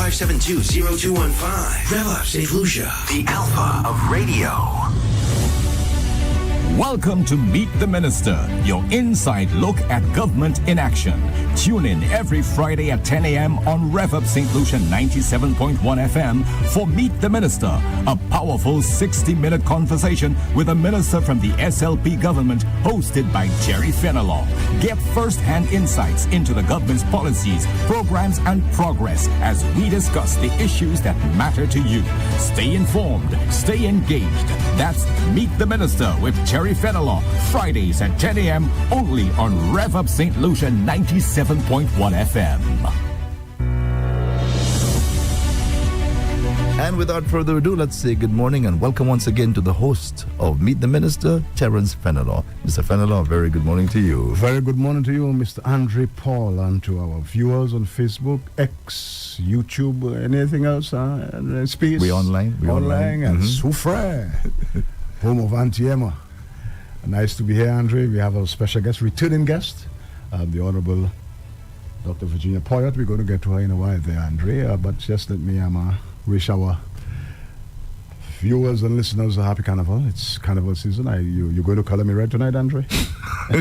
572-0215. Rev-Up St. Lucia, the alpha of radio. Welcome to Meet the Minister, your inside look at government in action. Tune in every Friday at 10 a.m. on Rev-Up St. Lucia 97.1 FM for Meet the Minister, a powerful 60-minute conversation with a minister from the SLP government hosted by Jerry Fenelon. Get first-hand insights into the government's policies, programs, and progress as we discuss the issues that matter to you. Stay informed, stay engaged. That's Meet the Minister with Jerry Fenelon, Fridays at 10 a.m. only on Rev-Up St. Lucia 97.1 FM. And without further ado, let's say good morning and welcome once again to the host of Meet the Minister, Terence Fenelon. Mr. Fenelon, very good morning to you. Very good morning to you, Mr. Andre Paul, and to our viewers on Facebook, X, YouTube, anything else, space. We online. And Soufre, home of Auntie Emma. Nice to be here, Andre. We have a special guest, returning guest, the Honorable Dr. Virginia Poyot. We're going to get to her in a while there, Andre. But just let me wish our viewers and listeners a happy carnival. It's carnival season. You're going to color me red tonight, Andre? You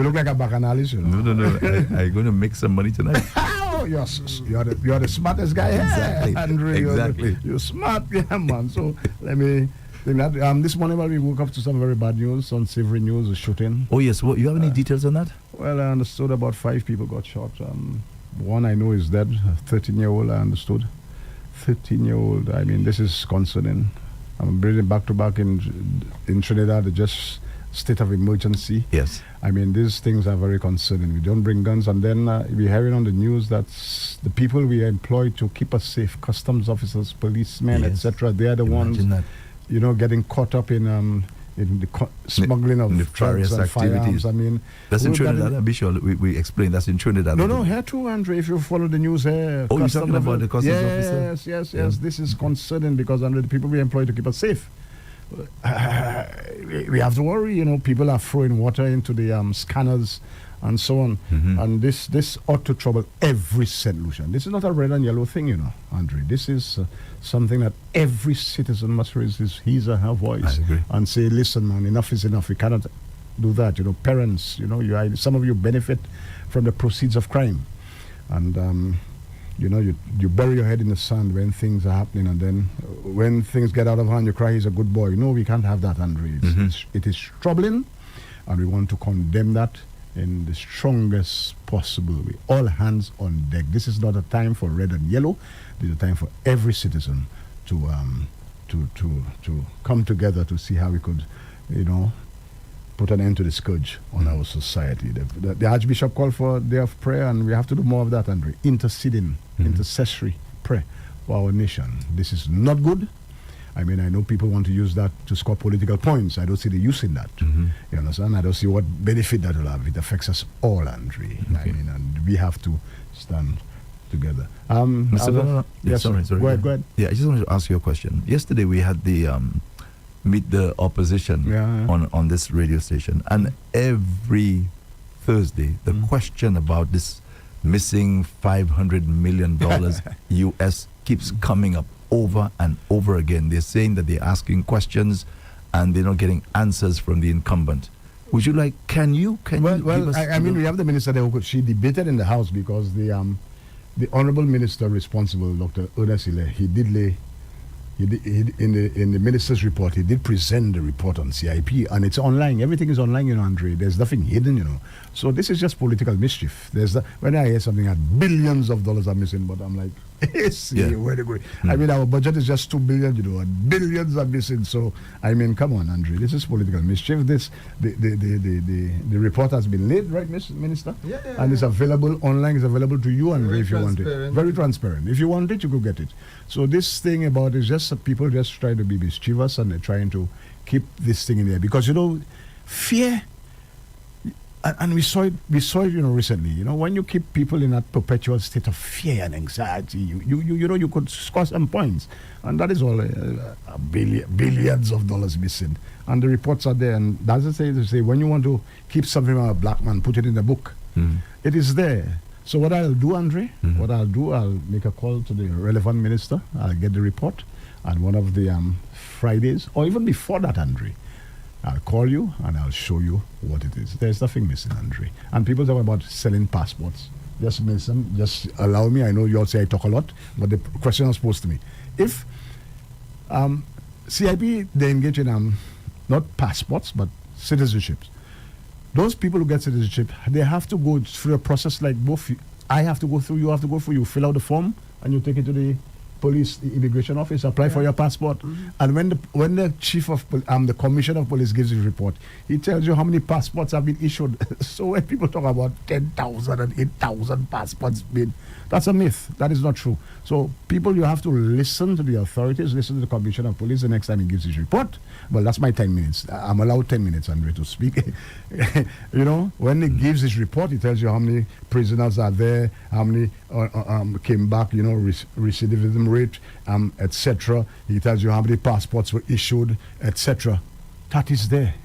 look like a bacchanalist, you know. No. I'm going to make some money tonight. Oh, you're the smartest guy Exactly. Andre. Exactly. You're smart, yeah, man. So let me... this morning, we woke up to some very bad news, unsavory news, a shooting. Oh, yes. Well, you have any details on that? Well, I understood about 5 people got shot. One I know is dead, a 13-year-old, I understood. 13-year-old, I mean, this is concerning. I'm breathing back-to-back in Trinidad, just state of emergency. Yes. I mean, these things are very concerning. We don't bring guns, and then we're hearing on the news that the people we employ to keep us safe, customs officers, policemen, etc., they are the Imagine ones... that. getting caught up in the smuggling of drugs and activities. firearms. I mean, that's in Trinidad. I'm sure we explained that's in Trinidad. No, here too, Andre. If you follow the news here, you're talking about the customs officer? Yes. This is concerning because under the people we employ to keep us safe, we have to worry. People are throwing water into the scanners and so on. Mm-hmm. And this ought to trouble every St. Lucian. This is not a red and yellow thing, Andre. This is something that every citizen must raise his or her voice and say, listen, man, enough is enough. We cannot do that. Parents, some of you benefit from the proceeds of crime. And, you bury your head in the sand when things are happening, and then when things get out of hand, you cry, he's a good boy. No, we can't have that, Andre. It is troubling, and we want to condemn that in the strongest possible way. All hands on deck. This is not a time for red and yellow. This is a time for every citizen to come together to see how we could, put an end to the scourge on our society. The Archbishop called for a day of prayer, and we have to do more of that, Andre. Interceding, intercessory prayer for our nation. This is not good. I mean, I know people want to use that to score political points. I don't see the use in that. You understand? I don't see what benefit that will have. It affects us all, Andre. Okay. I mean, and we have to stand together. Mr. Yes, sorry. Go ahead. Yeah, I just wanted to ask you a question. Yesterday we had the Meet the Opposition on this radio station, and every Thursday the question about this missing $500 million US keeps coming up over and over again. They're saying that they're asking questions and they're not getting answers from the incumbent. Would you like, can you give us... I mean, we have the minister there she debated in the House because the honorable minister responsible, Dr. Ernest Ile, he did in the minister's report, he did present the report on CIP, and it's online. Everything is online, Andre. There's nothing hidden, So this is just political mischief. When I hear something that billions of dollars are missing, but I'm like, where to go? I mean, our budget is just $2 billion, and billions are missing. So I mean, come on, Andre. This is political mischief. The report has been laid, right, Minister? And it's available online. It's available to you, Andre, if you want it. Very transparent. If you want it, you could get it. So this thing about is just people just try to be mischievous, and they're trying to keep this thing in there because fear. And we saw it, recently. When you keep people in that perpetual state of fear and anxiety, you could score some points, and that is all. Billions of dollars missing, and the reports are there. And that's the say when you want to keep something from a black man, put it in the book. It is there. So what I'll do, Andre, I'll make a call to the relevant minister. I'll get the report, and one of the Fridays, or even before that, Andre, I'll call you and I'll show you what it is. There's nothing missing, Andre. And people talk about selling passports. Just allow me. I know you all say I talk a lot, but the question was posed to me. If CIP, they engage in not passports, but citizenships. Those people who get citizenship, they have to go through a process like both. I have to go through, you have to go through. You fill out the form and you take it to the police, the immigration office, apply for your passport. And when the chief of the commissioner of police gives his report, he tells you how many passports have been issued. So when people talk about 10,000 and 8,000 passports made, that's a myth. That is not true. So people, you have to listen to the authorities, listen to the commissioner of police the next time he gives his report. Well, that's my 10 minutes. I'm allowed 10 minutes, Andre, to speak. When he gives his report, he tells you how many prisoners are there, how many came back, recidivism rate, etc. He tells you how many passports were issued, etc. That is there.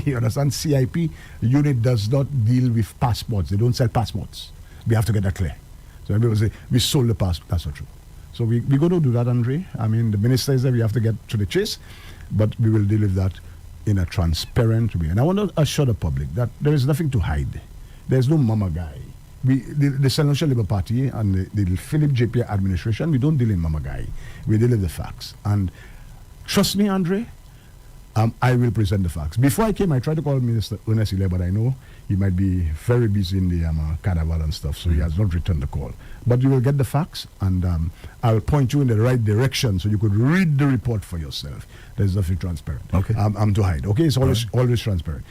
You understand? CIP unit does not deal with passports. They don't sell passports. We have to get that clear. So everybody say, we sold the passport. That's not true. So we're going to do that, Andre. I mean, the minister is there. We have to get to the chase. But we will deal with that in a transparent way. And I want to assure the public that there is nothing to hide. There's no mama guy. The St. Lucia Labour Party and the Philip JP administration, we don't deal in mama guy. We deal with the facts. And trust me, Andre, I will present the facts. Before I came, I tried to call Minister Ernest Ile, but I know he might be very busy in the carnival and stuff, so he has not returned the call. But you will get the facts, and I'll point you in the right direction so you could read the report for yourself. There's nothing transparent. Okay. I'm to hide. Okay, it's always transparent.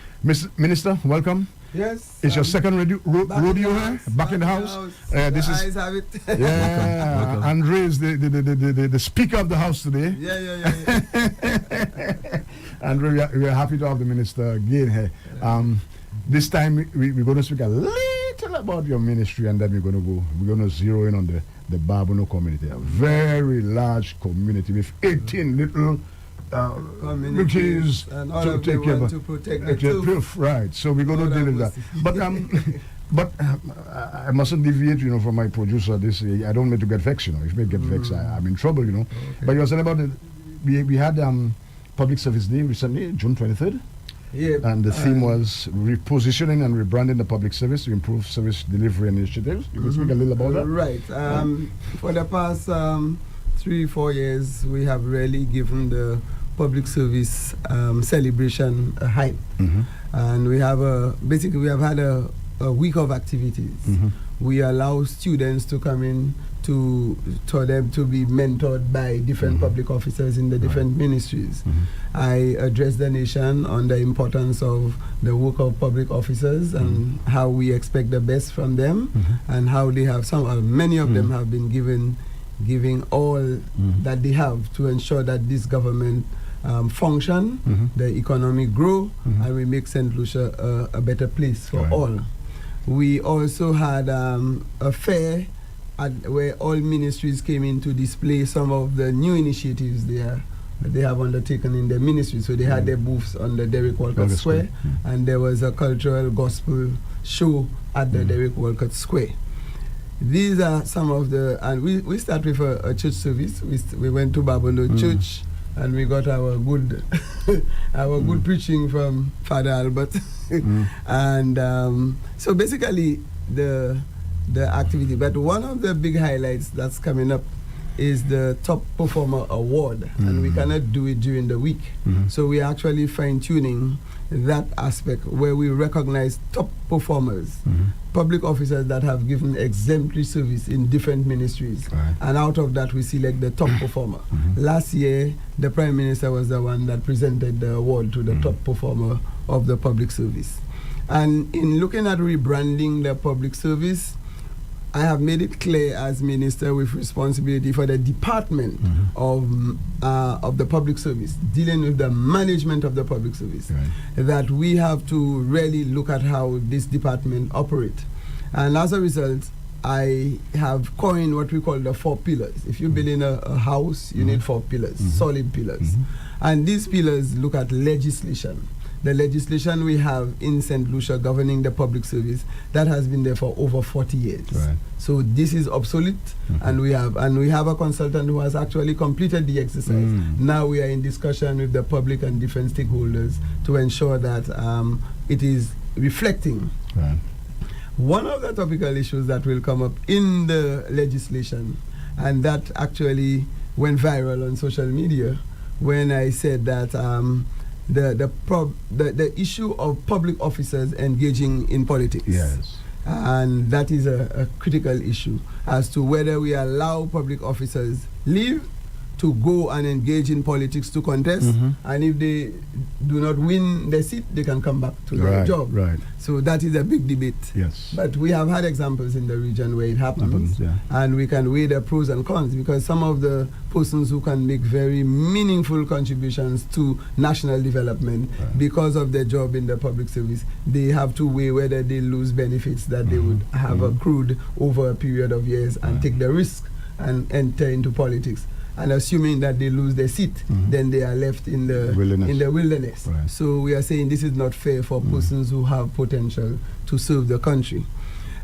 Minister, welcome. Yes. It's your second rodeo here, back in the house. This is have it. welcome. Andre is the speaker of the house today. Yeah. Andre, we are happy to have the minister again here. This time we're going to speak a little about your ministry, and then we're going to zero in on the Babono community, a very large community with 18 little communities and all to of take care want of to protect the truth. Right. So we're going to deal with that. But I mustn't deviate, from my producer. I don't mean to get vexed, If you get vexed, I'm in trouble, Okay. But you were saying about we had Public Service Day recently, June 23rd. Yeah. And the theme was repositioning and rebranding the public service to improve service delivery initiatives. You can speak a little about that? Right. For the past 3-4 years, we have really given the public service celebration a hype. And we have we have had a week of activities. We allow students to come in for them to be mentored by different public officers in the different ministries. I address the nation on the importance of the work of public officers and how we expect the best from them, and how they have many of them have been giving all that they have to ensure that this government function, the economy grow, and we make St. Lucia a better place for all. We also had a fair where all ministries came in to display some of the new initiatives they have undertaken in their ministry. So they had their booths on the Derrick Walcott Square, and there was a cultural gospel show at the Derrick Walcott Square. These are some of and we start with a church service. We went to Babono Church, and we got our good good preaching from Father Albert. And so basically the activity. But one of the big highlights that's coming up is the Top Performer Award, and we cannot do it during the week. So we're actually fine-tuning that aspect where we recognize top performers, public officers that have given exemplary service in different ministries. And out of that, we select the top performer. Last year, the Prime Minister was the one that presented the award to the top performer of the public service. And in looking at rebranding the public service, I have made it clear as minister with responsibility for the department of the public service, dealing with the management of the public service, that we have to really look at how this department operates. And as a result, I have coined what we call the 4 pillars. If you build in a house, you need 4 pillars, solid pillars. And these pillars look at legislation. the legislation we have in St. Lucia governing the public service, that has been there for over 40 years. Right. So this is obsolete, and we have a consultant who has actually completed the exercise. Now we are in discussion with the public and different stakeholders to ensure that it is reflecting. Right. One of the topical issues that will come up in the legislation, and that actually went viral on social media when I said that the issue of public officers engaging in politics. Yes. And that is a critical issue as to whether we allow public officers leave to go and engage in politics to contest, and if they do not win the seat, they can come back to their job. Right. So that is a big debate. Yes. But we have had examples in the region where it happens, and we can weigh the pros and cons, because some of the persons who can make very meaningful contributions to national development because of their job in the public service, they have to weigh whether they lose benefits that they would have accrued over a period of years and take the risk and enter into politics. And assuming that they lose their seat, then they are left in the wilderness. Right. So we are saying this is not fair for persons who have potential to serve the country.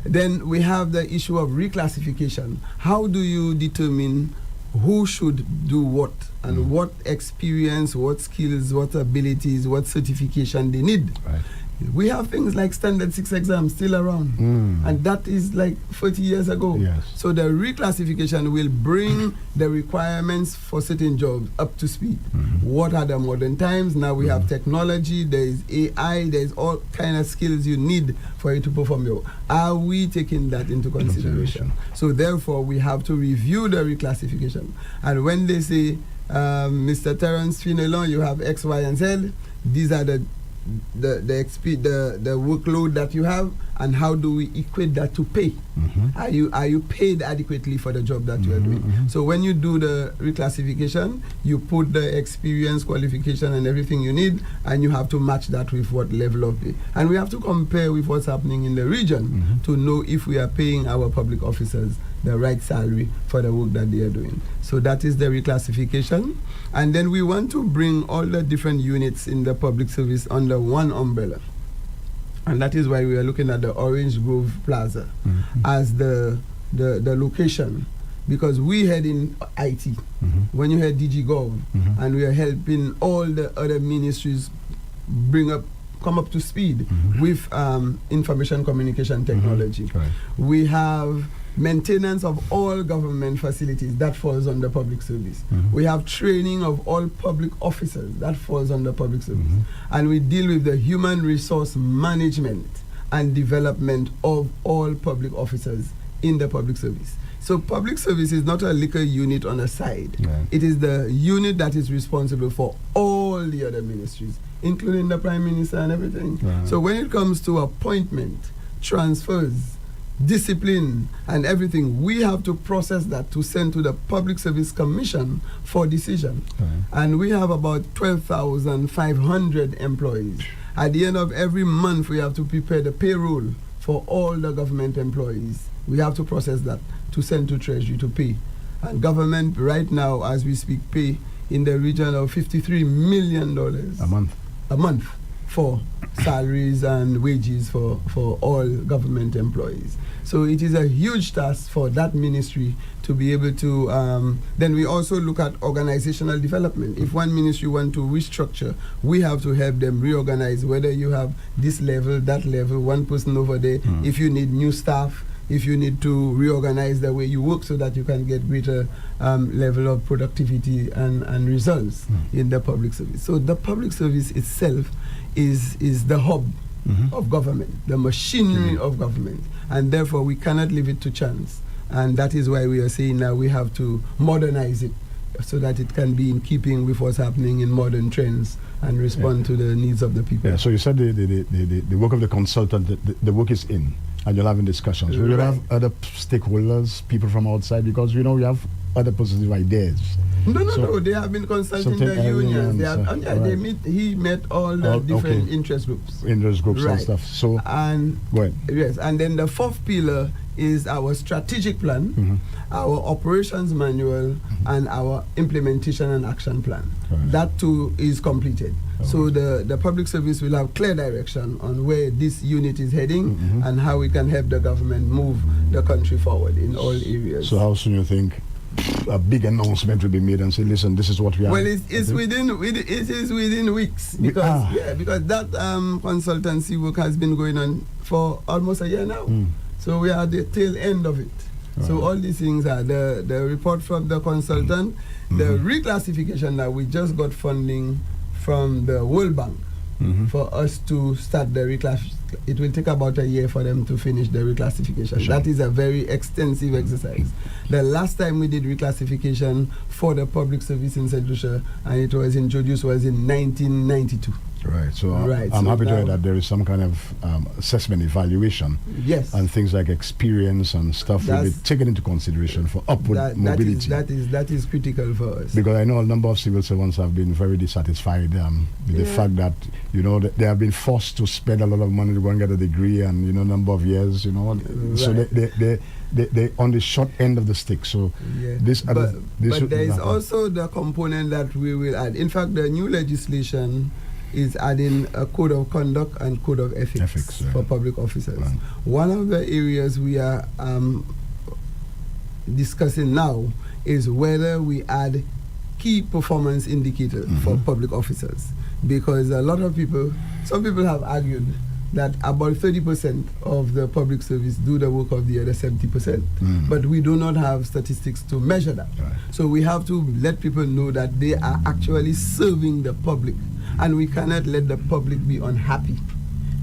Then we have the issue of reclassification. How do you determine who should do what, and what experience, what skills, what abilities, what certification they need? Right. We have things like Standard 6 exams still around, and that is like 40 years ago. Yes. So the reclassification will bring the requirements for certain jobs up to speed. What are the modern times? Now we have technology, there is AI, there is all kind of skills you need for you to perform your work. Are we taking that into consideration? So therefore we have to review the reclassification. And when they say, Mr. Terence Fenelon, you have X, Y, and Z, these are the workload that you have, and how do we equate that to pay? Are you paid adequately for the job that you are doing? So when you do the reclassification, you put the experience, qualification, and everything you need, and you have to match that with what level of pay. And we have to compare with what's happening in the region to know if we are paying our public officers the right salary for the work that they are doing. So that is the reclassification. And then we want to bring all the different units in the public service under one umbrella. And that is why we are looking at the Orange Grove Plaza as the location, because we had in IT, when you had DG Gov, and we are helping all the other ministries come up to speed with information communication technology. Right. We have maintenance of all government facilities, that falls under public service. We have training of all public officers, that falls under public service. And we deal with the human resource management and development of all public officers in the public service. So public service is not a little unit on a side. It is the unit that is responsible for all the other ministries, including the Prime Minister and everything. So when it comes to appointment, transfers, discipline and everything, we have to process that to send to the Public Service Commission for decision. And we have about 12,500 employees. At the end of every month, we have to prepare the payroll for all the government employees. We have to process that to send to Treasury to pay. And government right now, as we speak, pay in the region of $53 million a month for salaries and wages for all government employees. So it is a huge task for that ministry to be able to, then we also look at organizational development. If one ministry wants to restructure, we have to help them reorganize, whether you have this level, that level, one person over there, if you need new staff, if you need to reorganize the way you work so that you can get greater level of productivity and results in the public service. So the public service itself is the hub of government, the machinery of government, and therefore we cannot leave it to chance. And that is why we are saying now we have to modernize it so that it can be in keeping with what's happening in modern trends and respond to the needs of the people. Yeah, so you said the work of the consultant, the work is in, and you're having discussions. We will have other stakeholders, people from outside, because we have other positive ideas. No, they have been consulting the unions. He met all the different interest groups. And stuff. So and go ahead. Yes, and then the fourth pillar is our strategic plan, our operations manual, and our implementation and action plan. That too is completed. So the public service will have clear direction on where this unit is heading and how we can help the government move the country forward in all areas. So how soon you think a big announcement will be made and say, listen, this is what we are? Well, it is within weeks because because that consultancy work has been going on for almost a year now. So we are at the tail end of it. So all these things are the report from the consultant, the reclassification that we just got funding from the World Bank for us to start the reclassification. It will take about a year for them to finish the reclassification. Sure. That is a very extensive exercise. The last time we did reclassification for the public service in St. Lucia, and it was introduced, was in 1992. Right. So I'm happy to hear that there is some kind of assessment evaluation. Yes. And things like experience and stuff will be taken into consideration for upward mobility. That is critical for us. Because I know a number of civil servants have been very dissatisfied with the fact that, that they have been forced to spend a lot of money to go and get a degree and, number of years, So they on the short end of the stick. So but there is also the component that we will add. In fact, the new legislation is adding a code of conduct and code of ethics for public officers. Right. One of the areas we are discussing now is whether we add key performance indicators for public officers, because a lot of some people have argued that about 30% of the public service do the work of the other 70%, but we do not have statistics to measure that. Right. So we have to let people know that they are actually serving the public, and we cannot let the public be unhappy,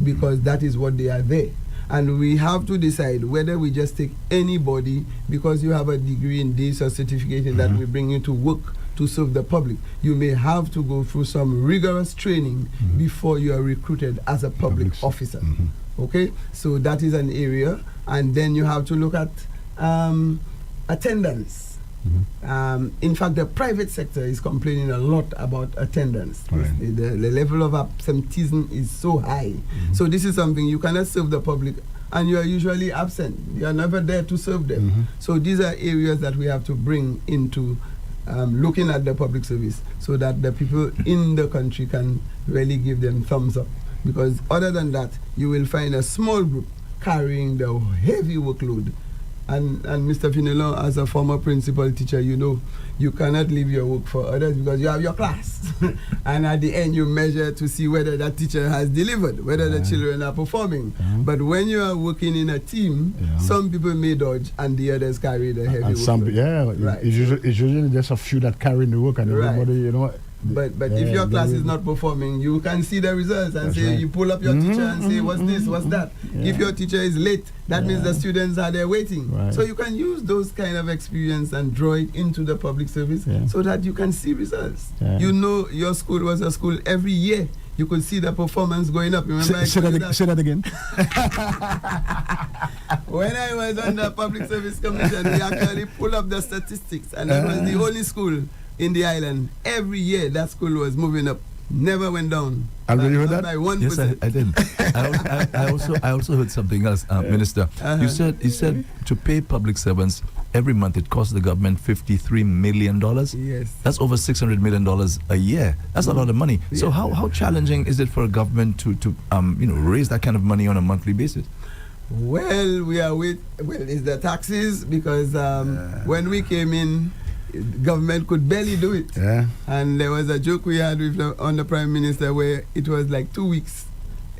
because that is what they are there. And we have to decide whether we just take anybody because you have a degree in this or certificate that we bring you to work to serve the public. You may have to go through some rigorous training before you are recruited as a public officer. Okay, so that is an area. And then you have to look at attendance. In fact, the private sector is complaining a lot about attendance. Right. The level of absenteeism is so high. So this is something you cannot serve the public, and you are usually absent. You are never there to serve them. So these are areas that we have to bring into looking at the public service, so that the people in the country can really give them thumbs up. Because other than that, you will find a small group carrying the heavy workload. And Mr. Fenelon, as a former principal teacher, you cannot leave your work for others because you have your class. And at the end, you measure to see whether that teacher has delivered, whether the children are performing. But when you are working in a team, some people may dodge and the others carry the heavy work. It's usually just a few that carry the work, and everybody, But if your class is not performing, you can see the results and say, you pull up your teacher and say, what's this, what's that? If your teacher is late, that means the students are there waiting. So you can use those kind of experience and draw it into the public service so that you can see results. Your school was a school every year. You could see the performance going up. Remember, say that again. When I was on the Public Service Commission, we actually pulled up the statistics, and that was the only school in the island. Every year that school was moving up, never went down. You heard that? By 1%. Yes, I did. I also heard something else, Minister. You said to pay public servants every month it costs the government $53 million. Yes, that's over $600 million a year. That's a lot of money. So how challenging is it for a government to raise that kind of money on a monthly basis? Well, it's the taxes, because when we came in, government could barely do it. And there was a joke we had on the Prime Minister where it was like 2 weeks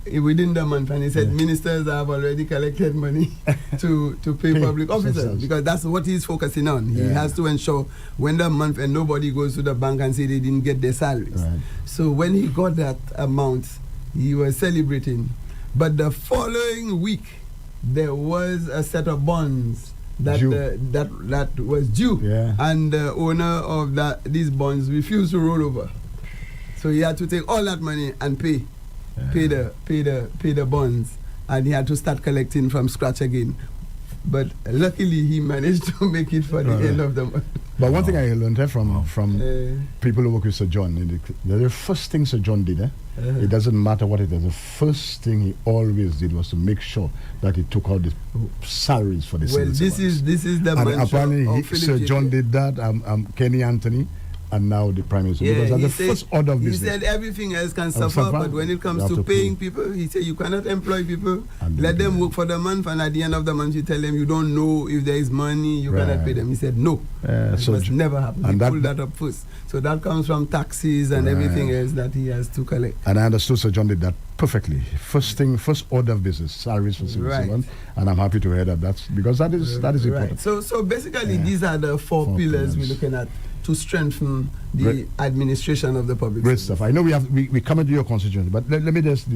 within the month, and he said ministers have already collected money to pay public officers, because that's what he's focusing on. He has to ensure when the month and nobody goes to the bank and say they didn't get their salaries. So when he got that amount, he was celebrating. But the following week, there was a set of bonds that was due, and the owner of these bonds refused to roll over, so he had to take all that money and pay the bonds, and he had to start collecting from scratch again but luckily he managed to make it for the end of the month. But one thing I learned from people who work with Sir John, the first thing Sir John did, it doesn't matter what it is, the first thing he always did was to make sure that he took out the salaries for the civil servants. This is the mantra. And apparently of Sir John did that, Kenny Anthony, and now the Prime Minister. Yeah, because that's the first order of business. He said everything else can suffer, but when it comes to paying people, he said you cannot employ people, let them work for the month, and at the end of the month you tell them you don't know if there is money, you cannot pay them. He said no, it must never happen. He pulled that up first. So that comes from taxes and everything else that he has to collect. And I understood Sir John did that perfectly. First order of business, salaries for civil servants, and I'm happy to hear that. That's because that is important. So basically, these are the four pillars we're looking at to strengthen the administration of the public. Great stuff. I know we come into your constituency, but let me just.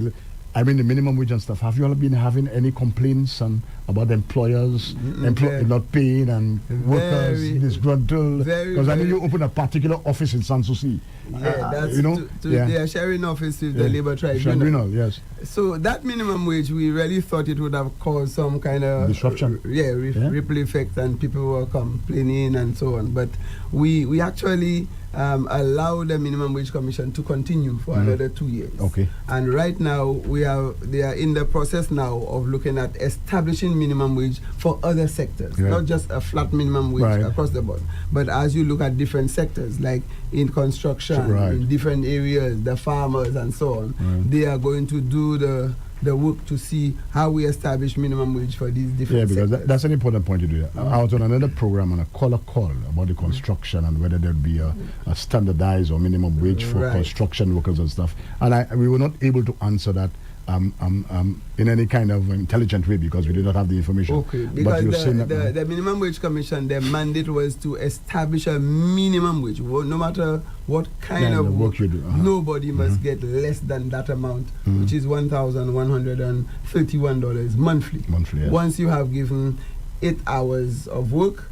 I mean, the minimum wage and stuff. Have you all been having any complaints about employers not paying and workers disgruntled? Because I mean, you open a particular office in Sanssouci. They are sharing office with the Labour Tribunal. Yes. So that minimum wage, we really thought it would have caused some kind of disruption. Ripple effect, and people were complaining and so on. But we actually allow the minimum wage commission to continue for another 2 years. Okay. And right now they are in the process now of looking at establishing minimum wage for other sectors, not just a flat minimum wage across the board. But as you look at different sectors, like in construction, in different areas, the farmers and so on, they are going to do the work to see how we establish minimum wage for these different sectors. Because that's an important point to do. I was on another program on a call about the construction and whether there'd be a standardized or minimum wage for construction workers and stuff. And we were not able to answer that in any kind of intelligent way because we did not have the information. Okay, because the Minimum Wage Commission, their mandate was to establish a minimum wage. No matter what kind of work you do, nobody must get less than that amount, which is $1,131 monthly. Once you have given 8 hours of work,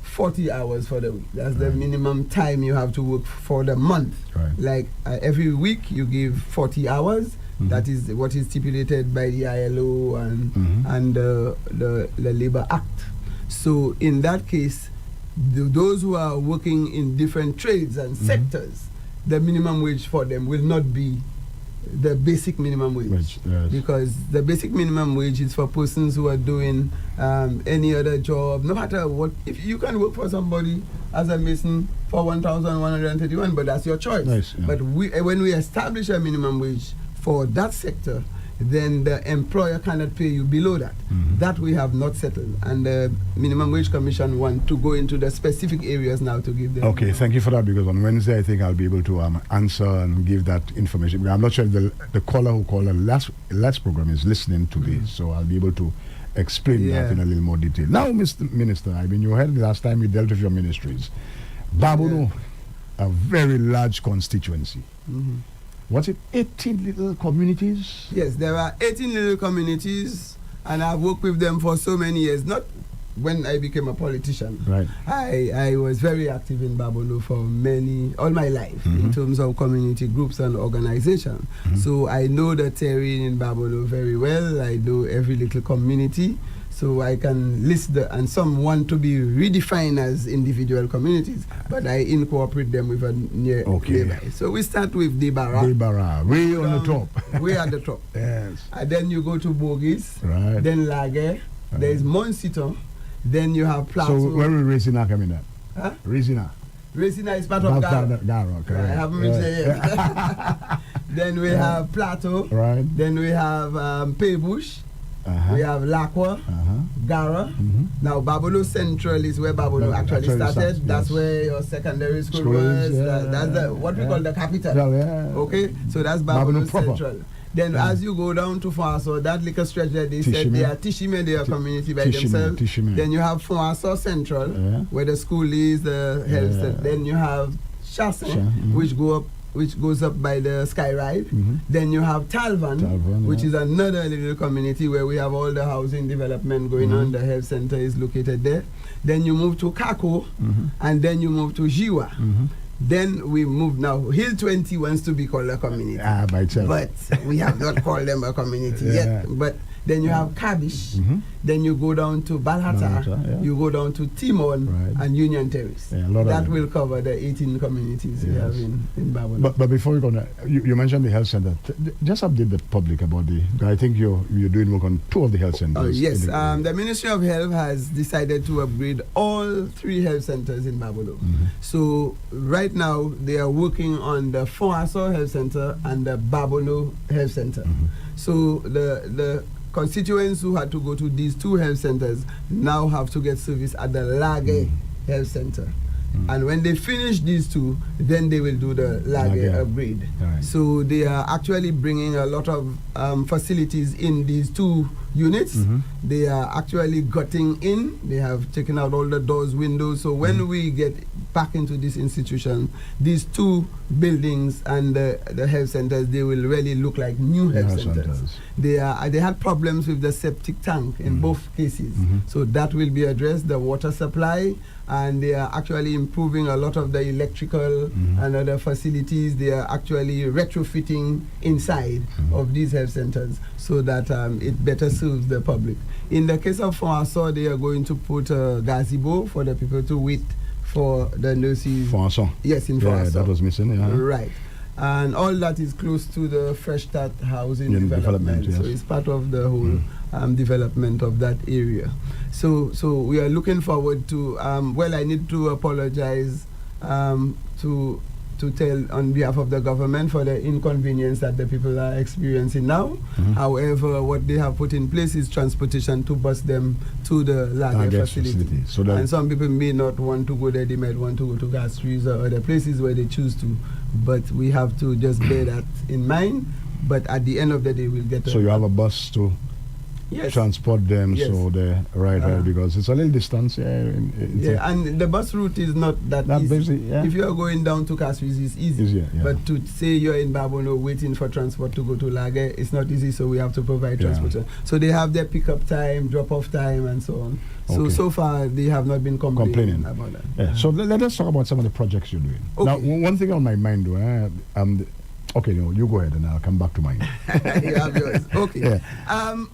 40 hours for the week. That's the minimum time you have to work for the month. Like every week you give 40 hours. That is what is stipulated by the ILO and the Labour Act. So in that case, those who are working in different trades and sectors, the minimum wage for them will not be the basic minimum wage. Because the basic minimum wage is for persons who are doing any other job, no matter what. If you can work for somebody as a mason for 1,131, but that's your choice. But when we establish a minimum wage for that sector, then the employer cannot pay you below that. That we have not settled, and the Minimum Wage Commission want to go into the specific areas now to give them. Okay, thank you for that, because on Wednesday I think I'll be able to answer and give that information. I'm not sure if the caller who called the last program is listening to this, so I'll be able to explain that in a little more detail. Now, Mr. Minister, I mean, you heard the last time we dealt with your ministries. Babono, a very large constituency. Was it 18 little communities? Yes, there are 18 little communities, and I've worked with them for so many years. Not when I became a politician. I was very active in Babono for all my life in terms of community groups and organization. So I know the terrain in Babono very well. I know every little community. So I can list and some want to be redefined as individual communities, but I incorporate them with a nearby. So we start with Debara, way on the top. Way at the top. Yes. And then you go to Bourgis, then Lague, there is Monsiton, then you have Plateau. So where will Resina come in at? Resina is part of Garo. Okay. I haven't reached there yet. Then we have Plateau. Then we have Paybush. We have Lakwa, Gara. Now Babono Central is where Babono actually started. That's where your secondary school was. That's what we call the capital. Okay, so that's Babono Central. Then as you go down to Fonso, that little stretch that they said they are Tishime, they are community by themselves. Then you have Fonso Central, where the school is, the health center. Then you have Chassin, which goes up by the Sky Ride. Then you have Talvan, which is another little community where we have all the housing development going on. The health center is located there. Then you move to Kako, and then you move to Jiwa. Then we move now. Hill 20 wants to be called a community. By itself. But we have not called them a community yet. But then you have Kabish, then you go down to Balhata, you go down to Timon and Union Terrace. That will cover the 18 communities we have in Babono. But before we go on, you mentioned the health center. Just update the public about I think you're doing work on 2 of the health centers. Yes, the Ministry of Health has decided to upgrade all 3 health centers in Babono. So right now they are working on the Fongaso Health Center and the Babono Health Center. So the constituents who had to go to these 2 health centers now have to get service at the Lage Health Center. And when they finish these 2, then they will do the Lage upgrade. So they are actually bringing a lot of facilities in these 2 units. They are actually gutting in. They have taken out all the doors, windows. So when we get back into this institution, these 2 buildings and the health centers, they will really look like new health centers. They had problems with the septic tank in both cases. So that will be addressed, the water supply, and they are actually improving a lot of the electrical and other facilities. They are actually retrofitting inside of these health centers so that it better serves the public. In the case of Fongaso, they are going to put a gazebo for the people to wait for the nurses. Fongaso? Yes, in Fongaso. That was missing, Right. And all that is close to the Fresh Start housing development. So it's part of the whole development of that area. So we are looking forward to, I need to apologize to tell on behalf of the government for the inconvenience that the people are experiencing now. However, what they have put in place is transportation to bus them to the Lage facility. So and some people may not want to go there, they might want to go to Gastries or other places where they choose to, but we have to just bear that in mind. But at the end of the day, we'll get So you have a bus to transport them, so they're right, because it's a little distance. And the bus route is not that easy. Busy, If you are going down to Castries, it's easy. But to say you're in Babono waiting for transport to go to Lage, it's not easy, so we have to provide transport. So they have their pickup time, drop-off time, and so on. So far, they have not been complaining about that. So let us talk about some of the projects you're doing. Now, one thing on my mind, though, okay, no, you go ahead and I'll come back to mine. You have yours. Okay.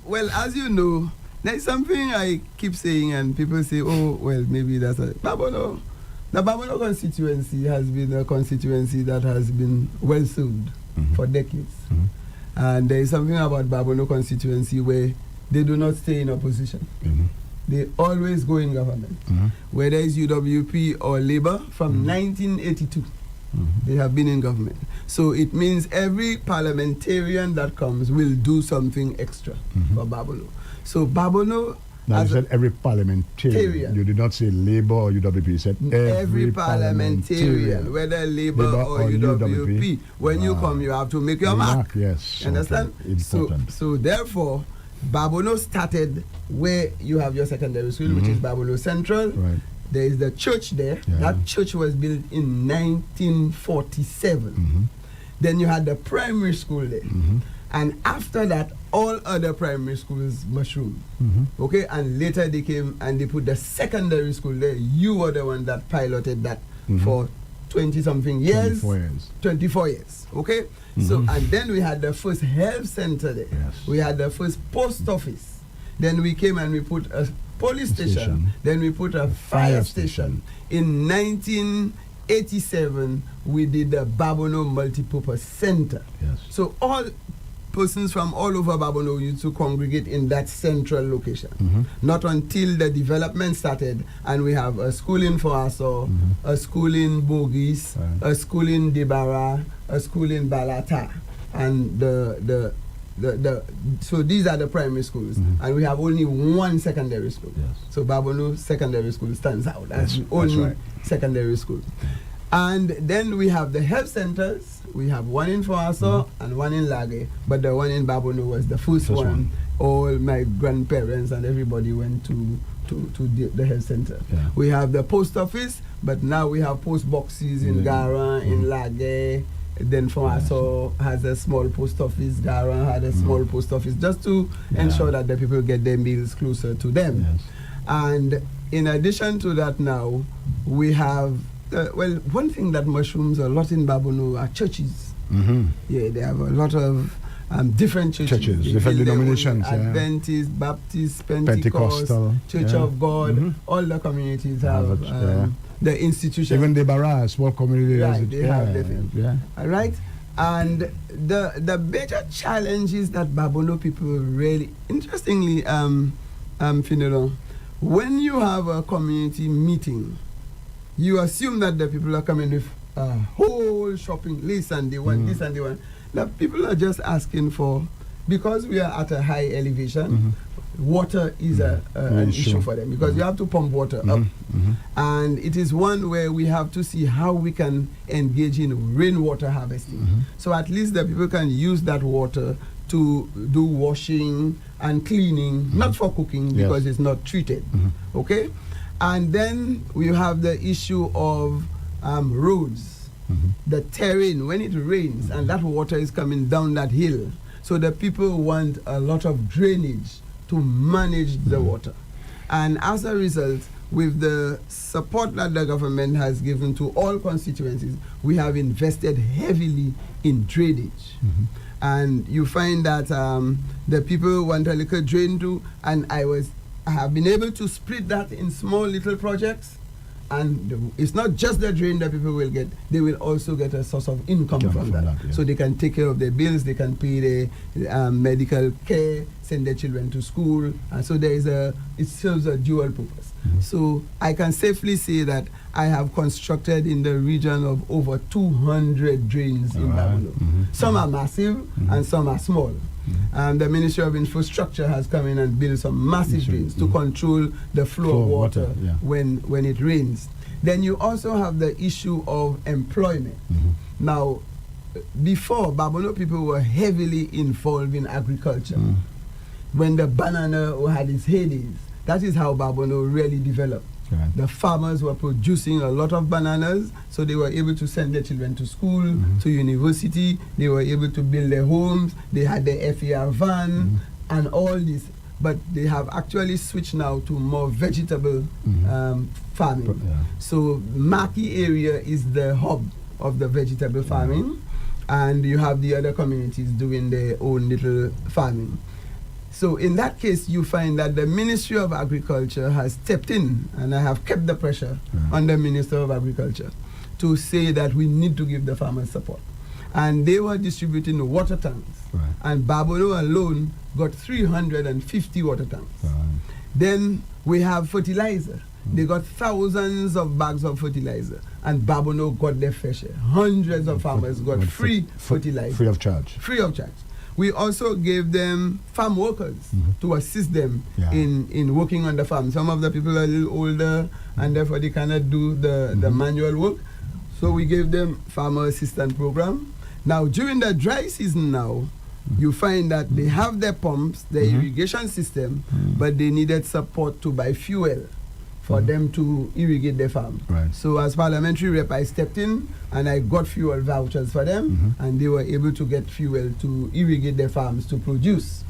Well, as you know, there's something I keep saying, and people say, oh, well, maybe that's Babono. The Babono constituency has been a constituency that has been well served for decades. And there is something about Babono constituency where they do not stay in opposition. They always go in government. Whether it's UWP or Labour, from 1982. They have been in government. So it means every parliamentarian that comes will do something extra for Babono. So Babono... Now you said every parliamentarian. You did not say Labour or UWP. You said every parliamentarian, whether Labour or UWP. When you come, you have to make your mark. Yes. Understand? So therefore, Babono started where you have your secondary school, which is Babono Central. Right. There is the church there. That church was built in 1947. Then you had the primary school there. And after that, all other primary schools mushroomed. Okay, and later they came and they put the secondary school there. You were the one that piloted that for 20-something years. 24 years. Okay? So, and then we had the first health center there. We had the first post office. Then we came and we put a police station. Then we put a fire station. In 1987, we did the Babono Multipurpose Center. So all persons from all over Babono used to congregate in that central location. Not until the development started, and we have a school in Fongaso, a school in Bogis, a school in Debara, a school in Balata, and so these are the primary schools, and we have only one secondary school. So Babono Secondary School stands out as the only secondary school. And then we have the health centers. We have one in Fongaso and one in Lage, but the one in Babono was the first one. All my grandparents and everybody went to the health center. We have the post office, but now we have post boxes in Gara, in Lage. Then Fongaso has a small post office, Gara had a small post office, just to ensure that the people get their meals closer to them. And in addition to that now, we have, one thing that mushrooms a lot in Babono are churches. They have a lot of different churches. Different denominations. Adventist, Baptist, Pentecostal, Church of God. All the communities have the institution. Even the Barra, small community. Right, they have the thing. All right. And the major challenge is that Babono people really, interestingly, Fenelon, when you have a community meeting, you assume that the people are coming with a whole shopping list and they want this and they want. The people are just asking for, because we are at a high elevation, water is an issue for them, because you have to pump water up. And it is one where we have to see how we can engage in rainwater harvesting. So at least the people can use that water to do washing and cleaning, not for cooking because it's not treated. Okay? And then we have the issue of roads, the terrain, when it rains and that water is coming down that hill. So the people want a lot of drainage to manage the water. And as a result, with the support that the government has given to all constituencies, we have invested heavily in drainage. And you find that the people want a little drain too, and I have been able to split that in small little projects. And it's not just the drain that people will get, they will also get a source of income from that. So they can take care of their bills, they can pay their medical care, send their children to school. And so it serves a dual purpose. So I can safely say that I have constructed in the region of over 200 drains in Babono. Some are massive and some are small. The Ministry of Infrastructure has come in and built some massive drains to control the flow of water when it rains. Then you also have the issue of employment. Now, before, Babono people were heavily involved in agriculture. When the banana had its heydays, that is how Babono really developed. The farmers were producing a lot of bananas, so they were able to send their children to school, to university. They were able to build their homes. They had the FAR van and all this. But they have actually switched now to more vegetable farming. So Maki area is the hub of the vegetable farming, and you have the other communities doing their own little farming. So in that case, you find that the Ministry of Agriculture has stepped in, and I have kept the pressure on the Minister of Agriculture to say that we need to give the farmers support. And they were distributing water tanks. And Babono alone got 350 water tanks. Then we have fertilizer. They got thousands of bags of fertilizer, and Babono got their fair share. Hundreds of farmers got free fertilizer. Free of charge. Free of charge. We also gave them farm workers to assist them in working on the farm. Some of the people are a little older, and therefore they cannot do the manual work. So we gave them farmer assistant program. Now, during the dry season now, you find that they have their pumps, their irrigation system, but they needed support to buy fuel for them to irrigate their farm. So as parliamentary rep, I stepped in and I got fuel vouchers for them, and they were able to get fuel to irrigate their farms to produce.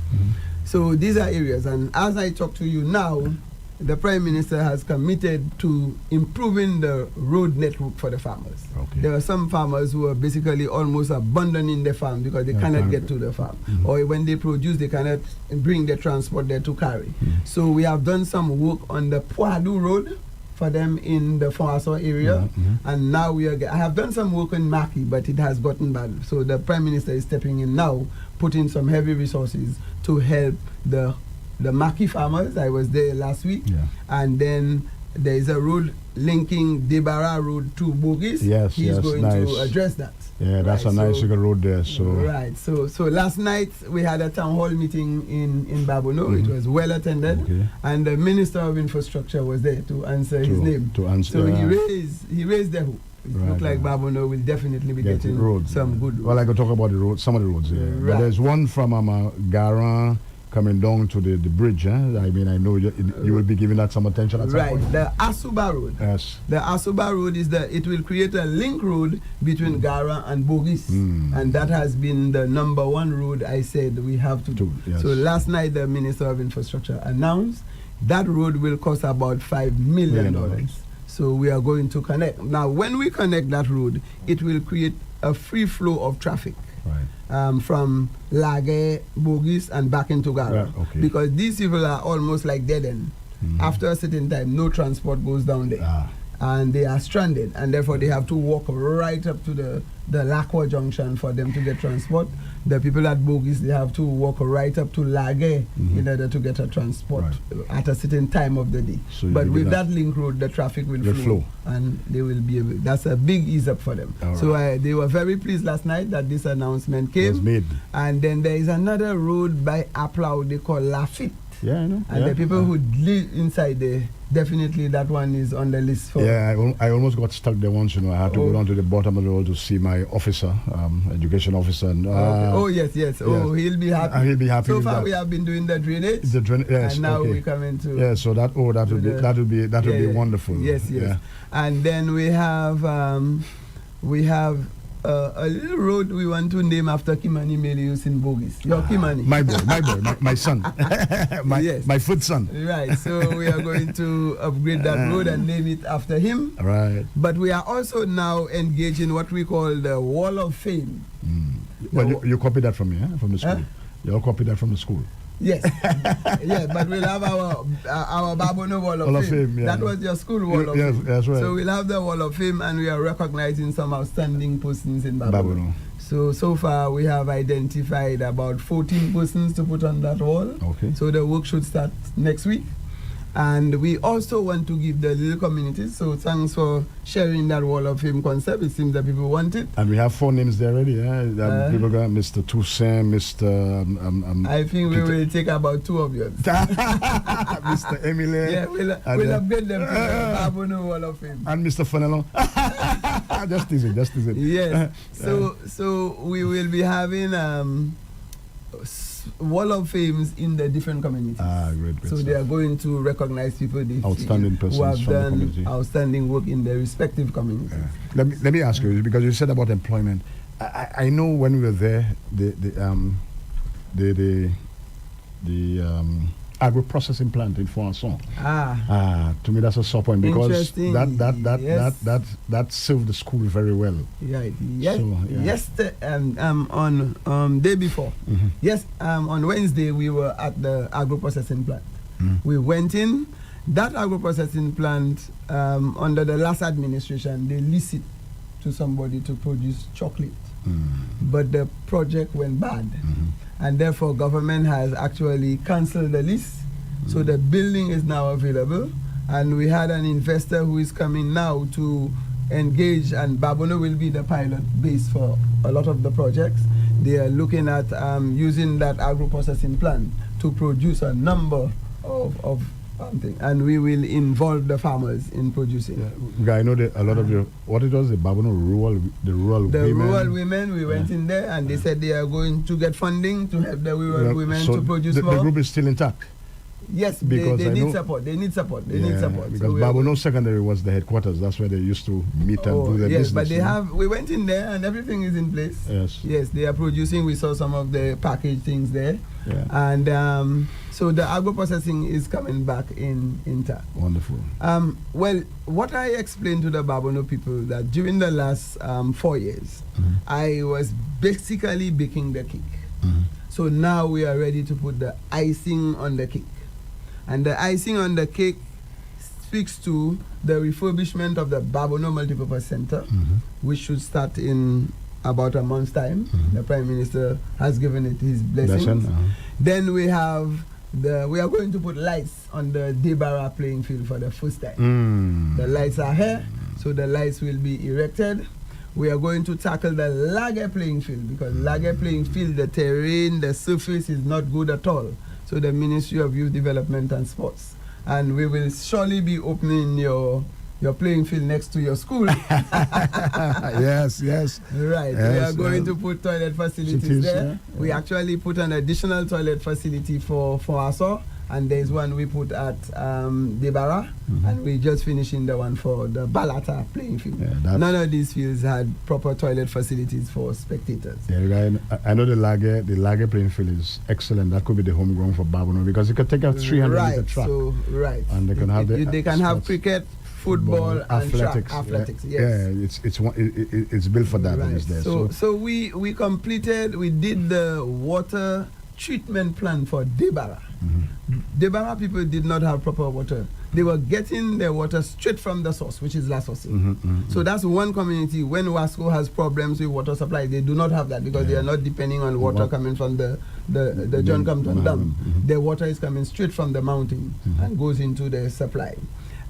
So these are areas, and as I talk to you now, the Prime Minister has committed to improving the road network for the farmers. There are some farmers who are basically almost abandoning their farm because they cannot get to the farm. Or when they produce, they cannot bring their transport there to carry. So we have done some work on the Poadu Road for them in the Fongaso area. And now I have done some work in Maki, but it has gotten bad. So the Prime Minister is stepping in now, putting some heavy resources to help the Maki farmers. I was there last week. And then there is a road linking Debara Road to Bogis. He's going to address that. That's a nice road there. So So last night we had a town hall meeting in Babono. It was well attended, and the Minister of Infrastructure was there to answer his name. So he raised the hope. It looks like Babono will definitely be getting some good roads. Well, I could talk about the road, some of the roads there. But there's one from Garan coming down to the bridge. I mean, I know you will be giving that some attention at some point. The Asuba Road. The Asuba Road it will create a link road between Gara and Bogis. And that has been the #1 road I said we have to do. So last night the Minister of Infrastructure announced that road will cost about $5 million. So we are going to connect. Now, when we connect that road, it will create a free flow of traffic. Right. From Lage, Bogies, and back into Gara. Right, okay. Because these people are almost like dead end. After a certain time, no transport goes down there. And they are stranded, and therefore they have to walk right up to the Lakwa junction for them to get transport. The people at Bogies, they have to walk right up to Lage in order to get a transport at a certain time of the day. So but with that link road, the traffic will flow, and they will be able, that's a big ease up for them. So they were very pleased last night that this announcement came. Was made. And then there is another road by Aplau they call Lafitte. Yeah, I know. And the people who live inside there, definitely that one is on the list for. Yeah, I almost got stuck there once. I had to go down to the bottom of the road to see my officer, education officer. And, Oh yes. Oh, he'll be happy. He'll be happy. So far, we have been doing the drainage. Yes, and now we come into. Yeah, so that would be wonderful. Yes. Yeah. And then we have a little road we want to name after Kimani Melius in Bogies. Your Kimani. My boy, my son. my foot son. Right, so we are going to upgrade that road and name it after him. Right. But we are also now engaged in what we call the Wall of Fame. Well, you copied that from me, from the school. You all copied that from the school. Yes, but we'll have our Babono Wall of Fame. Yeah. That was your school Wall of Fame. That's right. So we'll have the Wall of Fame, and we are recognizing some outstanding persons in Babono. So far we have identified about 14 persons to put on that wall. Okay. So the work should start next week. And we also want to give the little communities, so thanks for sharing that Wall of Fame concept. It seems that people want it. And we have 4 names there already. People got Mr. Toussaint, Mr. I think we will take about 2 of yours. Mr. Emile. Yeah, we'll upgrade them to the Babono Wall of Fame. And Mr. Fenelon. Just is it. Yes. So we will be having Wall of Fames in the different communities. Great so stuff. they are going to recognize people outstanding persons who have from done the community. Outstanding work in their respective communities. Let me ask you, because you said about employment. I know when we were there, the agro-processing plant in Fenelon. To me that's a sore point, because that served the school very well. Right. Yes. So, on day before. Yes. On Wednesday we were at the agro-processing plant. We went in. That agro-processing plant under the last administration, they leased it to somebody to produce chocolate. But the project went bad. And therefore government has actually cancelled the lease. So the building is now available, and we had an investor who is coming now to engage, and Babono will be the pilot base for a lot of the projects. They are looking at using that agro-processing plant to produce a number of something, and we will involve the farmers in producing. I know that a lot of what it was, the Babono rural women. We went in there, and they said they are going to get funding to help the rural women to produce more. The group is still intact. Yes, because they need support. They need support. Because Babono Secondary was the headquarters. That's where they used to meet and do their business. Yes, but we went in there and everything is in place. Yes, they are producing. We saw some of the packaged things there. And so the agro-processing is coming back intact. Wonderful. Well, what I explained to the Babono people that during the last 4 years, I was basically baking the cake. So now we are ready to put the icing on the cake. And the icing on the cake speaks to the refurbishment of the Babono Multipurpose Center, which should start in about a month's time. The Prime Minister has given it his blessings. Then we have we are going to put lights on the Debara playing field for the first time. The lights are here, so the lights will be erected. We are going to tackle the Lage playing field, because Lage playing field, the terrain, the surface is not good at all. So the Ministry of Youth Development and Sports, and we will surely be opening your playing field next to your school. Yes. Right. We are going to put toilet facilities there. We actually put an additional toilet facility for Aso, and there's one we put at Debara, and we just finishing the one for the Balata playing field. None of these fields had proper toilet facilities for spectators. I know the Lage playing field is excellent. That could be the home ground for Babono, because it could take a 300-meter track. So, and they can have have cricket, football and athletics. track. Athletics, Yeah, yes. it's built for that. Right. It's there. So we did the water treatment plan for Debara. Debara people did not have proper water. They were getting their water straight from the source, which is La Source. So that's one community. When Wasco has problems with water supply, they do not have that because they are not depending on water coming from the John Compton Dam. Their water is coming straight from the mountain and goes into the supply.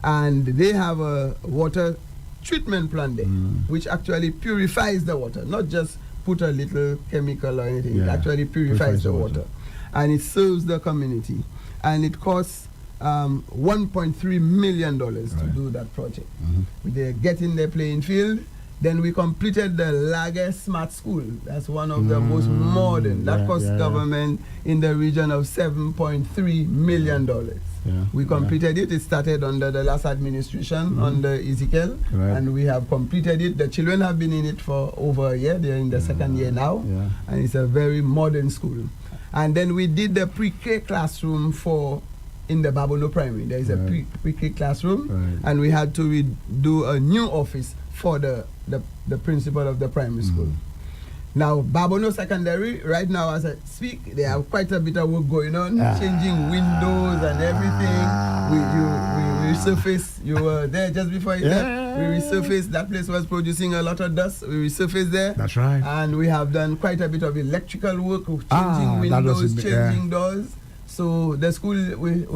And they have a water treatment plant there, which actually purifies the water, not just put a little chemical or anything. It actually purifies the water. And it serves the community. And it costs $1.3 million to do that project. They're getting their playing field. Then we completed the Lager Smart School. That's one of the most modern. That cost government in the region of $7.3 million. We completed it. It started under the last administration under Ezekiel, and we have completed it. The children have been in it for over a year. They're in the second year now, and it's a very modern school. And then we did the pre-K classroom in the Babono Primary. There is a pre-K classroom, and we had to do a new office for the principal of the primary school. Now, Babono Secondary, right now as I speak, they have quite a bit of work going on, changing windows and everything. We resurfaced, you were there just before you left. We resurfaced, that place was producing a lot of dust. We resurfaced there. That's right. And we have done quite a bit of electrical work, changing windows, changing doors. So the school,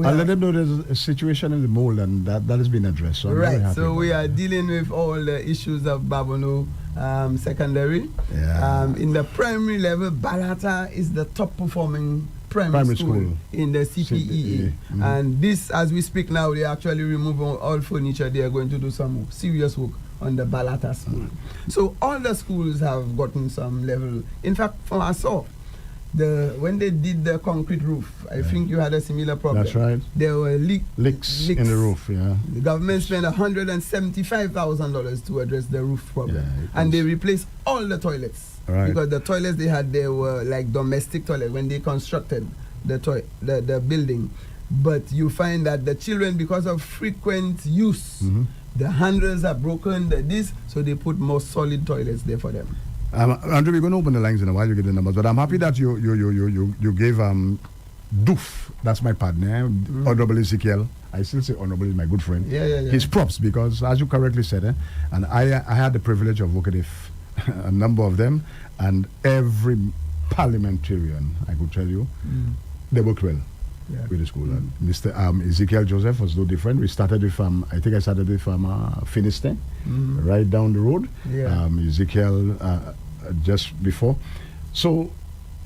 I'll let them know there's a situation in the mold, and that has been addressed. So so we are dealing with all the issues of Babono Secondary. In the primary level, Balata is the top performing primary school in the CPEA. And this, as we speak now, they actually remove all furniture. They are going to do some serious work on the Balata school. So all the schools have gotten some level. In fact, from I saw, when they did the concrete roof, I think you had a similar problem. That's right. There were leaks in the roof. The government spent $175,000 to address the roof problem, and they replaced all the toilets because the toilets they had there were like domestic toilets when they constructed the building. But you find that the children, because of frequent use, the handles are broken. So they put more solid toilets there for them. Andrew, we're going to open the lines in a while. You get the numbers, but I'm happy that you gave Doof. That's my partner, Honorable Ezekiel. I still say Honorable is my good friend. His props, because as you correctly said, and I had the privilege of working with a number of them, and every parliamentarian, I could tell you, they worked well with the school. And Mr. Ezekiel Joseph was no different. We started with I think I started with Finiston, right down the road. Ezekiel just before. So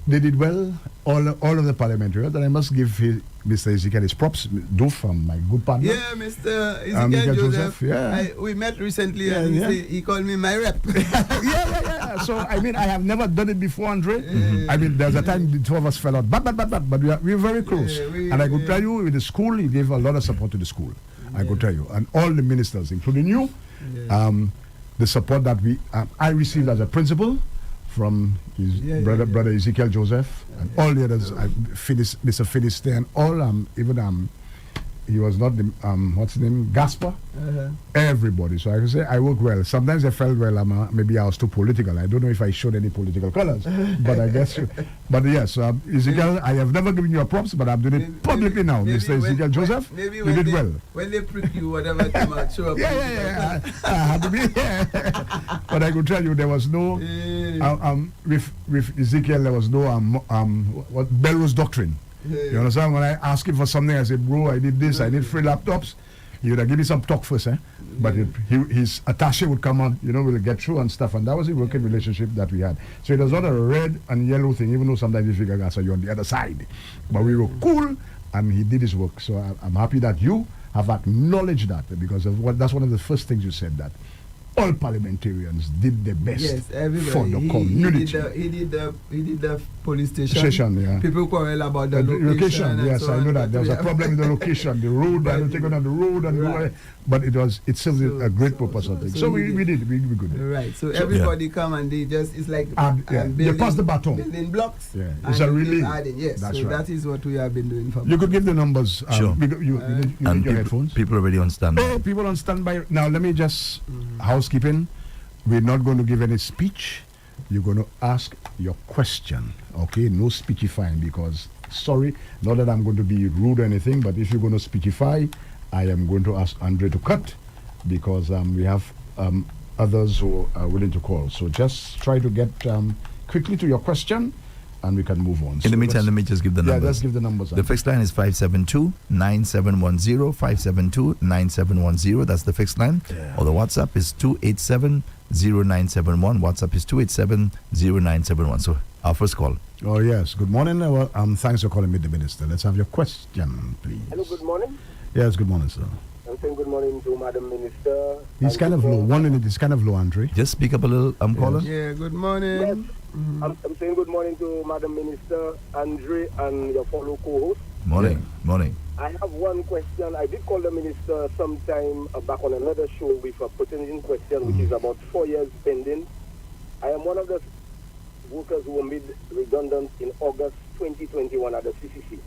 they did well, all of the parliamentarians, and I must give Mr. Ezekiel his props. Doof, my good partner. Yeah, Mr. Ezekiel Joseph. We met recently, and he called me my rep. So, I mean, I have never done it before, Andre. I mean, there's a time the two of us fell out, but we're very close. And I could tell you, with the school, he gave a lot of support to the school. I could tell you. And all the ministers, including you, the support that I received as a principal from his brother Ezekiel Joseph, and all the others, Mr. Finiston, all even he was not the what's his name, Gaspar, everybody. So I can say I work well. Sometimes I felt well. Maybe I was too political. I don't know if I showed any political colors, but I guess. But yes, Ezekiel, I have never given you a props, but I'm doing it publicly now, Mr. Ezekiel Joseph. You did well. When they prick you, whatever come out, show up. I had to be here. But I could tell you there was no with Ezekiel there was no what Belrose doctrine. You understand? When I ask him for something, I said, bro, I need this, I need 3 laptops. He would give me some talk first, but his attaché would come on, we'll get through and stuff. And that was a working relationship that we had. So it was not a red and yellow thing, even though sometimes you figure, you're on the other side. But we were cool, and he did his work. So I'm happy that you have acknowledged that, because that's one of the first things you said, that all parliamentarians did their best Yes, everybody. for the community. He did the police station. Yeah. People quarrel about the location. and Yes, so I know on, that. There was a problem with the location, the road, But- and taken on the road, and Right. but it served a great purpose, I think. So we did good. Right. So everybody come and they just, it's like They pass the baton. building blocks. Yeah, and it's a you keep relay. adding. Yes, That's so right. that is what we have been doing for. You could give the numbers. Sure. You need And your headphones. people already on standby. Oh, people on standby. Now, let me just housekeeping. We're not going to give any speech. You're going to ask your question. Okay, no speechifying because, sorry, not that I'm going to be rude or anything, but if you're going to speechify, I am going to ask Andre to cut because we have others who are willing to call. So just try to get quickly to your question and we can move on. In the meantime, let me just give the numbers. Yeah, let's give the numbers. The fixed line is 572-9710, 572-9710. That's the fixed line. Yeah. Or the WhatsApp is 287-0971. WhatsApp is 287-0971. So our first call. Oh, yes. Good morning. Thanks for calling me, the minister. Let's have your question, please. Hello, good morning. Yes, good morning, sir. I'm saying good morning to Madam Minister. He's kind of low. 1 minute is kind of low, Andre. Just speak up a little, caller. Yeah. Good morning. Yes, I'm saying good morning to Madam Minister, Andre, and your fellow co-host. Morning. Morning. I have one question. I did call the minister sometime back on another show with a pertinent question, which is about 4 years pending. I am one of the workers who were made redundant in August 2021 at the CCC,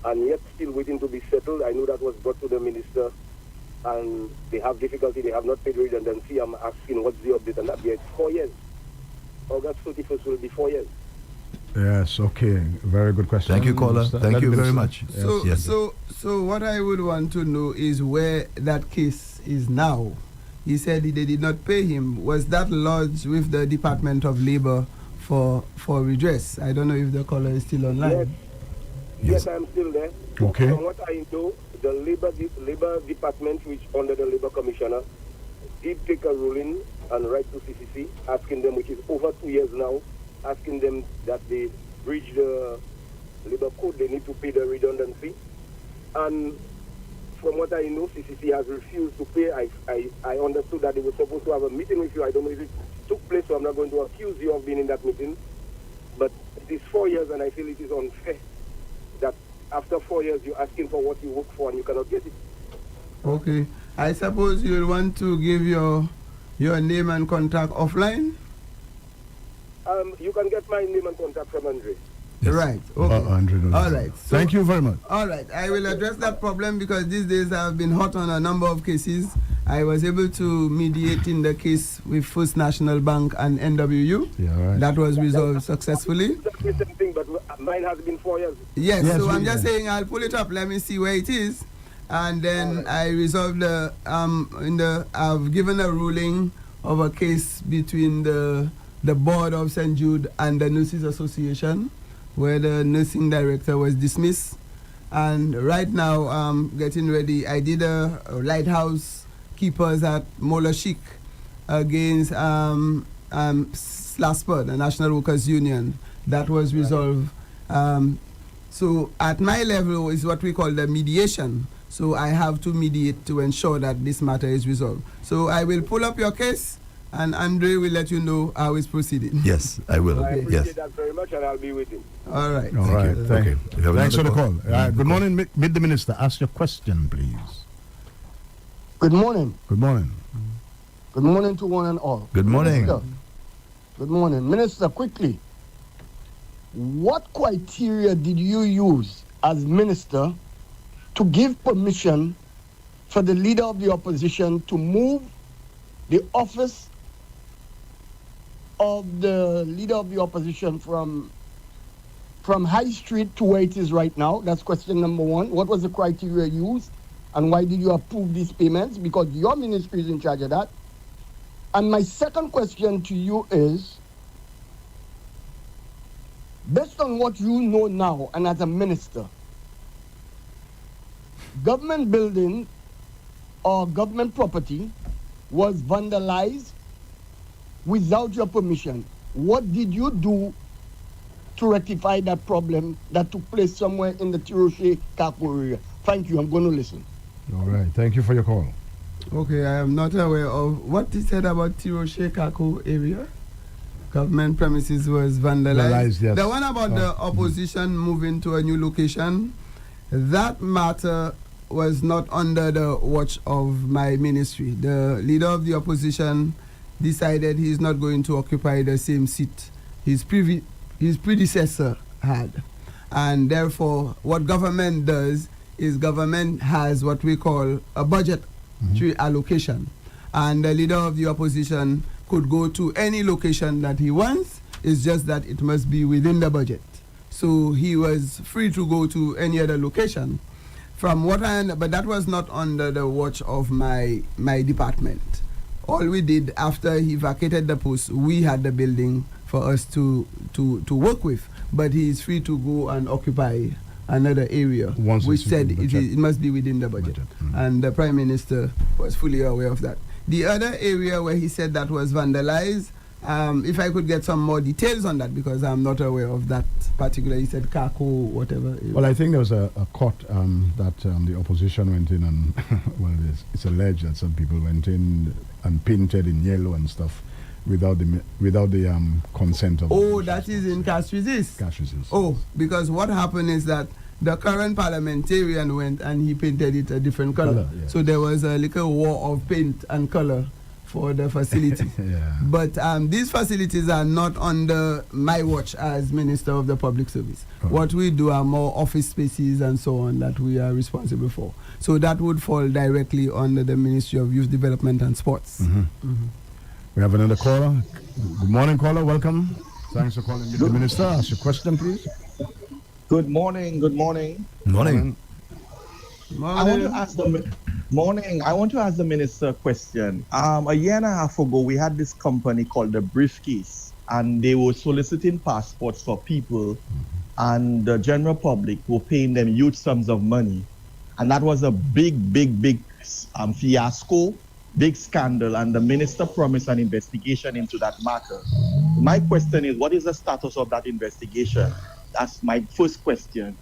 and yet still waiting to be settled. I know that was brought to the minister, and they have difficulty. They have not paid redundancy. I'm asking what's the update on that. Yeah, it's 4 years. August 31st will be 4 years. Yes, okay. Very good question. Thank you, caller. Thank you very much. So what I would want to know is where that case is now. He said they did not pay him. Was that lodged with the Department of Labor for redress? I don't know if the caller is still online. Yes, I'm still there. Okay. From what I know, the Labor Department, which under the Labor Commissioner, did take a ruling and write to CCC, asking them, which is over 2 years now, asking them that they breach the Labor Code, they need to pay the redundancy. And from what I know, CCC has refused to pay. I understood that they were supposed to have a meeting with you. I don't know if it took place, so I'm not going to accuse you of being in that meeting. But it is 4 years, and I feel it is unfair that after 4 years you're asking for what you work for and you cannot get it. Okay. I suppose you'll want to give your name and contact offline? You can get my name and contact from Andre. Yes. Right. Okay. Andre, All right. So, thank you very much. All right. I will address that problem because these days I've been hot on a number of cases. I was able to mediate in the case with First National Bank and NWU. Yeah, right. That was resolved successfully. It's the same thing, but mine has been 4 years. Yes, Yes, so I'm just yeah. saying I'll pull it up. Let me see where it is. And then I resolved I've given a ruling of a case between the board of St. Jude and the Nurses Association, where the nursing director was dismissed. And right now I'm getting ready. I did a lighthouse keepers at Mola Chic against SLASPA, the National Workers Union. That was resolved. So at my level is what we call the mediation. So I have to mediate to ensure that this matter is resolved. So I will pull up your case and Andre will let you know how it's proceeding. Yes, I will. I Yes. appreciate that very much, and I'll be waiting. All right. All right. you. Thank Okay. you. We have Thanks for the another call. Good morning, meet the minister. Ask your question, please. Good morning. Good morning. Good morning to one and all. Good morning. Minister, good morning. Minister, quickly, what criteria did you use as minister to give permission for the leader of the opposition to move the office of the leader of the opposition from High Street to where it is right now? That's question number one. What was the criteria used? And why did you approve these payments? Because your ministry is in charge of that. And my second question to you is, based on what you know now and as a minister, government building or government property was vandalized without your permission. What did you do to rectify that problem that took place somewhere in the Tiroshe Kako area? Thank you. I'm going to listen. All right. Thank you for your call. Okay, I am not aware of what he said about Tiroshe Kako area. Government premises was vandalized. Yes. The one about the opposition moving to a new location, that matter was not under the watch of my ministry. The leader of the opposition decided he's not going to occupy the same seat his predecessor had. And therefore, what government does is government has what we call a budget allocation. And the leader of the opposition could go to any location that he wants. It's just that it must be within the budget. So he was free to go to any other location. From what I but that was not under the watch of my department. All we did after he vacated the post, we had the building for us to work with. But he is free to go and occupy another area, which said it must be within the budget. And the Prime Minister was fully aware of that. The other area where he said that was vandalized, if I could get some more details on that, because I'm not aware of that particular, he said Kako, whatever. Well, I think there was a court that the opposition went in and, well, it's alleged that some people went in and painted in yellow and stuff without the consent of. Oh, that is in Castries. Oh, because what happened is that the current parliamentarian went and he painted it a different color. Yes. So there was a little war of paint and color for the facility. Yeah. But these facilities are not under my watch as Minister of the Public Service. Oh. What we do are more office spaces and so on that we are responsible for. So that would fall directly under the Ministry of Youth Development and Sports. We have another caller. Good morning, caller. Welcome. Thanks for calling the Minister. Ask your question, please. Good morning. Good morning. Morning. I want to ask the minister a question. A year and a half ago, we had this company called the Briefcase, and they were soliciting passports for people, and the general public were paying them huge sums of money, and that was a big fiasco, big scandal, and the minister promised an investigation into that matter. My question is, what is the status of that investigation? That's my first question.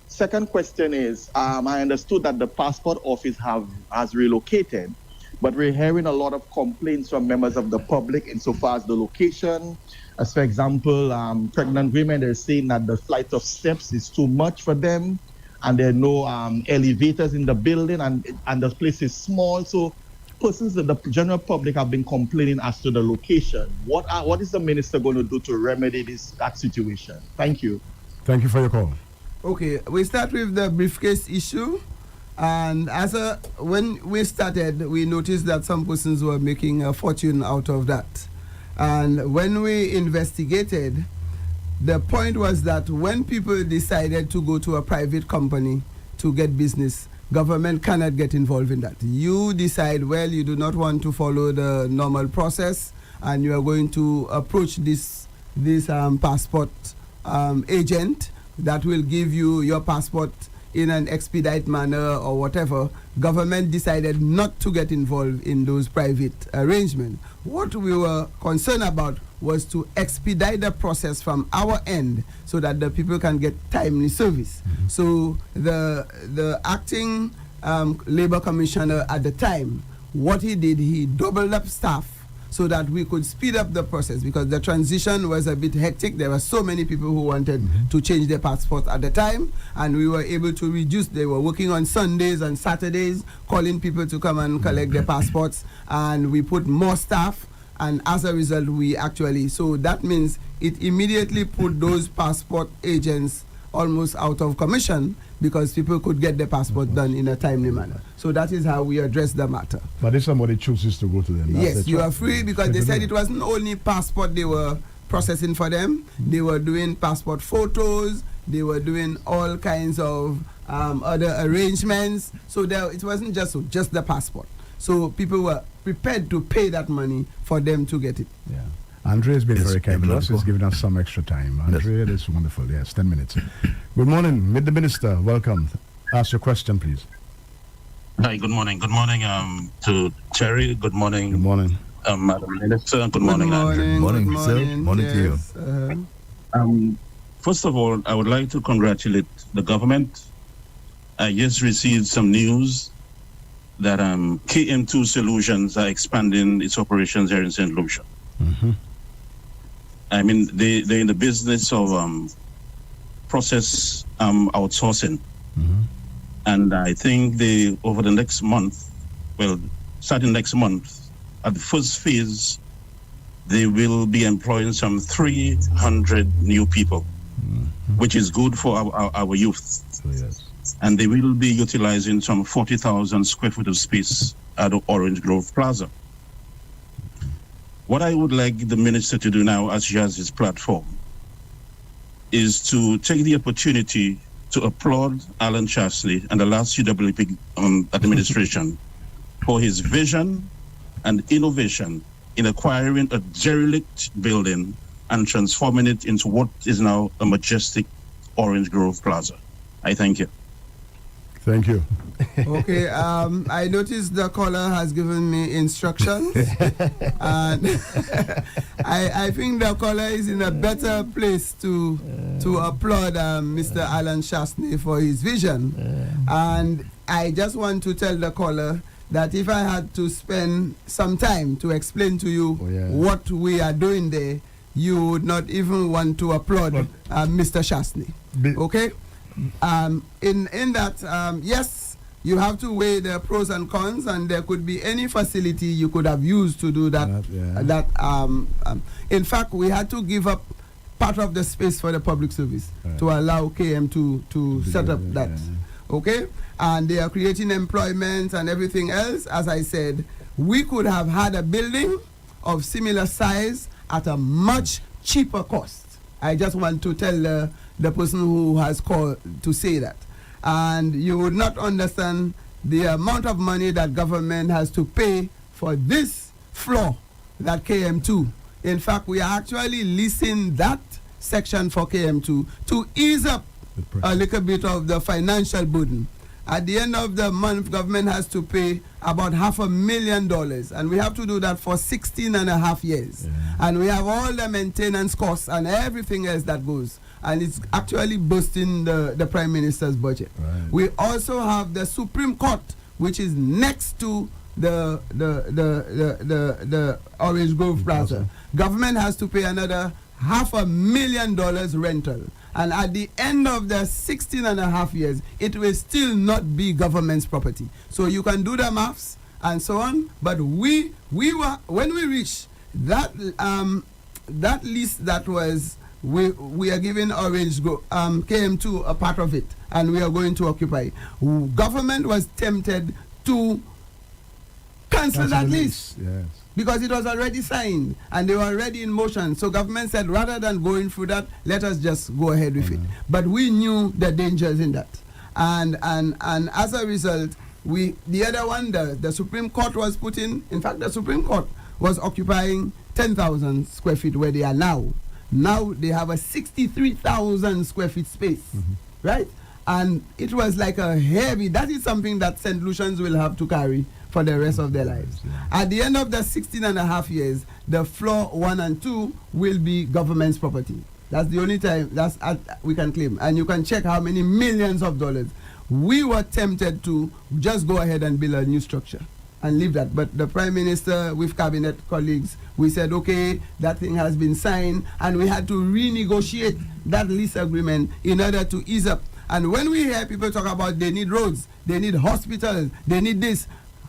Second question is, I understood that the passport office has relocated, but we're hearing a lot of complaints from members of the public insofar as the location. As for example, pregnant women are saying that the flight of steps is too much for them, and there are no elevators in the building, and the place is small. So persons that the general public have been complaining as to the location. What is the minister going to do to remedy that situation? Thank you. Thank you for your call. Okay, we start with the briefcase issue. And when we started, we noticed that some persons were making a fortune out of that. And when we investigated, the point was that when people decided to go to a private company to get business, government cannot get involved in that. You decide, well, you do not want to follow the normal process, and you are going to approach this passport agent that will give you your passport in an expedite manner or whatever. Government decided not to get involved in those private arrangements. What we were concerned about was to expedite the process from our end so that the people can get timely service. So the acting labor commissioner at the time, what he did, he doubled up staff so that we could speed up the process, because the transition was a bit hectic. There were so many people who wanted to change their passports at the time, and we were able to reduce. They were working on Sundays and Saturdays, calling people to come and collect their passports, and we put more staff, and as a result, so that means it immediately put those passport agents almost out of commission, because people could get their passport done in a timely manner. So that is how we address the matter. But if somebody chooses to go to them, yes, you are free, because they said it wasn't only passport they were processing for them. They were doing passport photos. They were doing all kinds of other arrangements. So it wasn't just the passport. So people were prepared to pay that money for them to get it. Yeah. Andre has been very kind to us. He's given us some extra time. Andre, that's wonderful. Yes, 10 minutes. Good morning, Meet the Minister. Welcome. Ask your question, please. Hi, good morning. Good morning to Cherry. Good morning. Good morning. Madam Minister. Good morning, Andrew. Good morning, sir. Morning to you. First of all, I would like to congratulate the government. I just received some news that KM2 Solutions are expanding its operations here in St. Lucia. Mm-hmm. I mean, they're in the business of process outsourcing. Mm-hmm. And I think they, over the next month, well, starting next month, at the first phase, they will be employing some 300 new people, which is good for our youth. Yes. And they will be utilizing some 40,000 square foot of space at the Orange Grove Plaza. What I would like the minister to do now, as she has his platform, is to take the opportunity to applaud Alan Chasney and the last CWP administration for his vision and innovation in acquiring a derelict building and transforming it into what is now a majestic Orange Grove Plaza. I thank you. Thank you. Okay, I noticed the caller has given me instructions, and I think the caller is in a better place to applaud Mr. Alan Chasney for his vision. And I just want to tell the caller that if I had to spend some time to explain to you what we are doing there, you would not even want to applaud Mr. Chasney. Okay? In that, yes, you have to weigh the pros and cons, and there could be any facility you could have used to do that. In fact, we had to give up part of the space for the public service to allow KM to set up that. Okay? And they are creating employment and everything else. As I said, we could have had a building of similar size at a much cheaper cost. I just want to tell the person who has called to say that. And you would not understand the amount of money that government has to pay for this floor, that KM2. In fact, we are actually leasing that section for KM2 to ease up a little bit of the financial burden. At the end of the month, government has to pay about $500,000, and we have to do that for 16 and a half years. And we have all the maintenance costs and everything else that goes, and it's actually boosting the Prime Minister's budget. We also have the Supreme Court, which is next to the Orange Grove Plaza. Government has to pay another $500,000 rental. And at the end of the 16 and a half years, it will still not be government's property. So you can do the maths and so on. But we were, when we reached that that lease that was, we are giving Orange KM2 a part of it, and we are going to occupy. Government was tempted to cancel that lease. Yes. Because it was already signed and they were already in motion. So government said, rather than going through that, let us just go ahead with it. But we knew the dangers in that. And as a result, the other one, the Supreme Court was put in fact, the Supreme Court was occupying 10,000 square feet where they are now. Now they have a 63,000 square feet space, right? And it was like a heavy, that is something that St. Lucians will have to carry for the rest of their lives. At the end of the 16 and a half years, the floor 1 and 2 will be government's property. That's the only time we can claim. And you can check how many millions of dollars. We were tempted to just go ahead and build a new structure and leave that. But the Prime Minister, with cabinet colleagues, we said, okay, that thing has been signed, and we had to renegotiate that lease agreement in order to ease up. And when we hear people talk about they need roads, they need hospitals, they need this,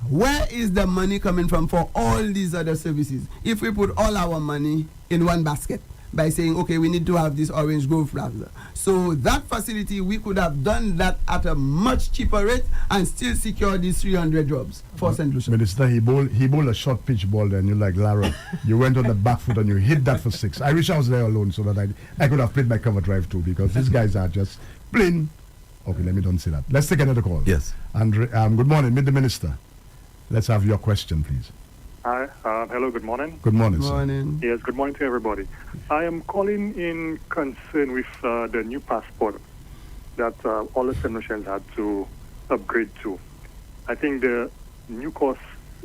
where is the money coming from for all these other services? If we put all our money in one basket by saying, okay, we need to have this Orange Grove Plaza. So that facility, we could have done that at a much cheaper rate and still secure these 300 jobs for St. Lucia. Minister, he bowled a short pitch ball there, and you're like, Lara, you went on the back foot and you hit that for 6. I wish I was there alone so that I could have played my cover drive too, because these guys are just plain. Okay, let me don't say that. Let's take another call. Yes. And good morning, meet the minister. Let's have your question, please. Hi. Hello. Good morning. Good morning, Good morning. Yes. Good morning to everybody. I am calling in concern with the new passport that all the St. Lucians had to upgrade to. I think the new cost.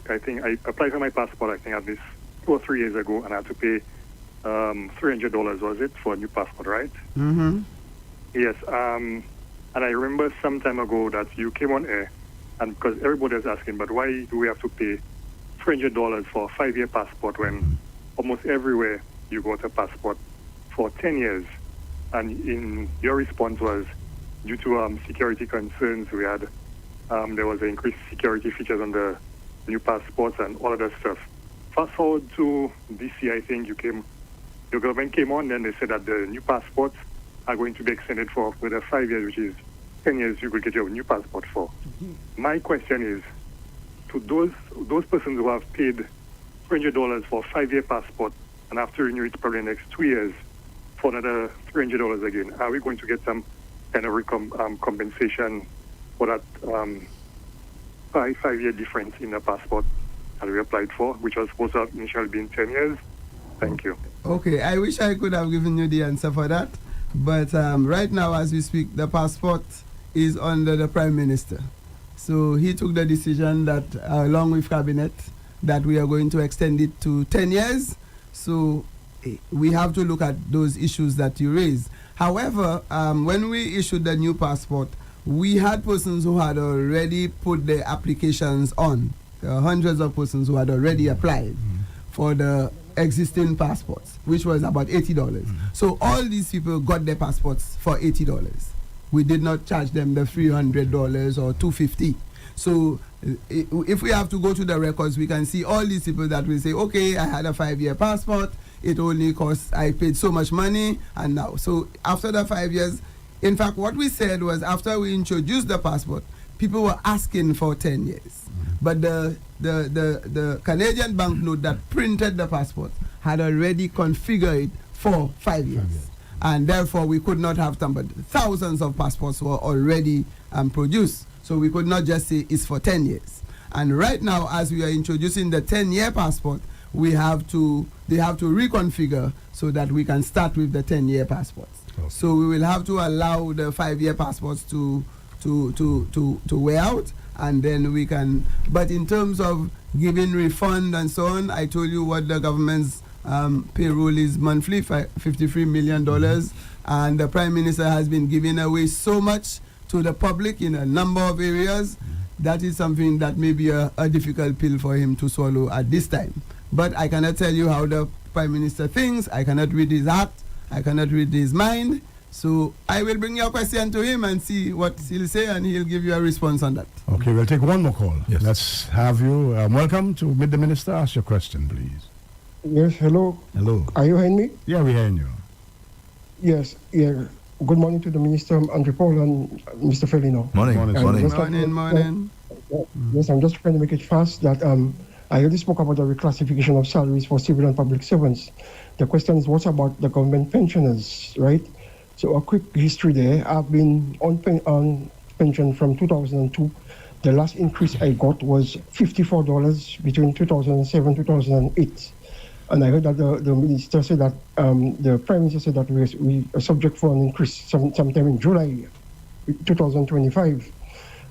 I think I applied for my passport. I think at least 2 or 3 years ago, and I had to pay $300. Was it for a new passport, right? Mm-hmm. Yes. And I remember some time ago that you came on air And because everybody is asking, but why do we have to pay $300 for a 5-year passport when almost everywhere you got a passport for 10 years? And in your response was due to security concerns, we had there was an increased security features on the new passports and all of that stuff. Fast forward to this year, I think your government came on, and they said that the new passports are going to be extended for further 5 years, which is 10 years you could get your new passport for. My question is, to those persons who have paid $300 for a 5-year passport and have to renew it probably in the next 2 years for another $300 again, are we going to get some kind of compensation for that 5-year difference in the passport that we applied for, which was supposed to have initially been 10 years? Thank you. Okay, I wish I could have given you the answer for that, but right now as we speak, the passport is under the Prime Minister. So he took the decision that, along with Cabinet, that we are going to extend it to 10 years. So we have to look at those issues that you raised. However, when we issued the new passport, we had persons who had already put their applications on. There are hundreds of persons who had already applied for the existing passports, which was about $80. So all these people got their passports for $80. We did not charge them the $300 or $250. So if we have to go to the records, we can see all these people that will say, okay, I had a 5-year passport, it only cost, I paid so much money, and now. So after the 5 years, in fact, what we said was after we introduced the passport, people were asking for 10 years. But the Canadian banknote that printed the passport had already configured it for 5 years. And therefore, we could not have them, but thousands of passports were already produced. So we could not just say it's for 10 years. And right now, as we are introducing the 10-year passport, they have to reconfigure so that we can start with the 10-year passports. Okay. So we will have to allow the 5-year passports to wear out, and then we can. But in terms of giving refund and so on, I told you what the government's payroll is monthly, $53 million, and the Prime Minister has been giving away so much to the public in a number of areas. That is something that may be a difficult pill for him to swallow at this time. But I cannot tell you how the Prime Minister thinks. I cannot read his heart. I cannot read his mind. So I will bring your question to him and see what he'll say, and he'll give you a response on that. Okay, we'll take one more call. Yes. Let's have you. Welcome to Meet the Minister. Ask your question, please. Yes, hello. Hello. Are you hearing me? Yeah, we're hearing you. Yes, yeah. Good morning to the Minister, Andrew Paul, and Mr. Fenelon. Morning. Yes, I'm just trying to make it fast that I already spoke about the reclassification of salaries for civil and public servants. The question is, what about the government pensioners, right? So a quick history there. I've been on pension from 2002. The last increase I got was $54 between 2007 and 2008. And I heard that the minister said that, the Prime Minister said that we are subject for an increase sometime in July 2025.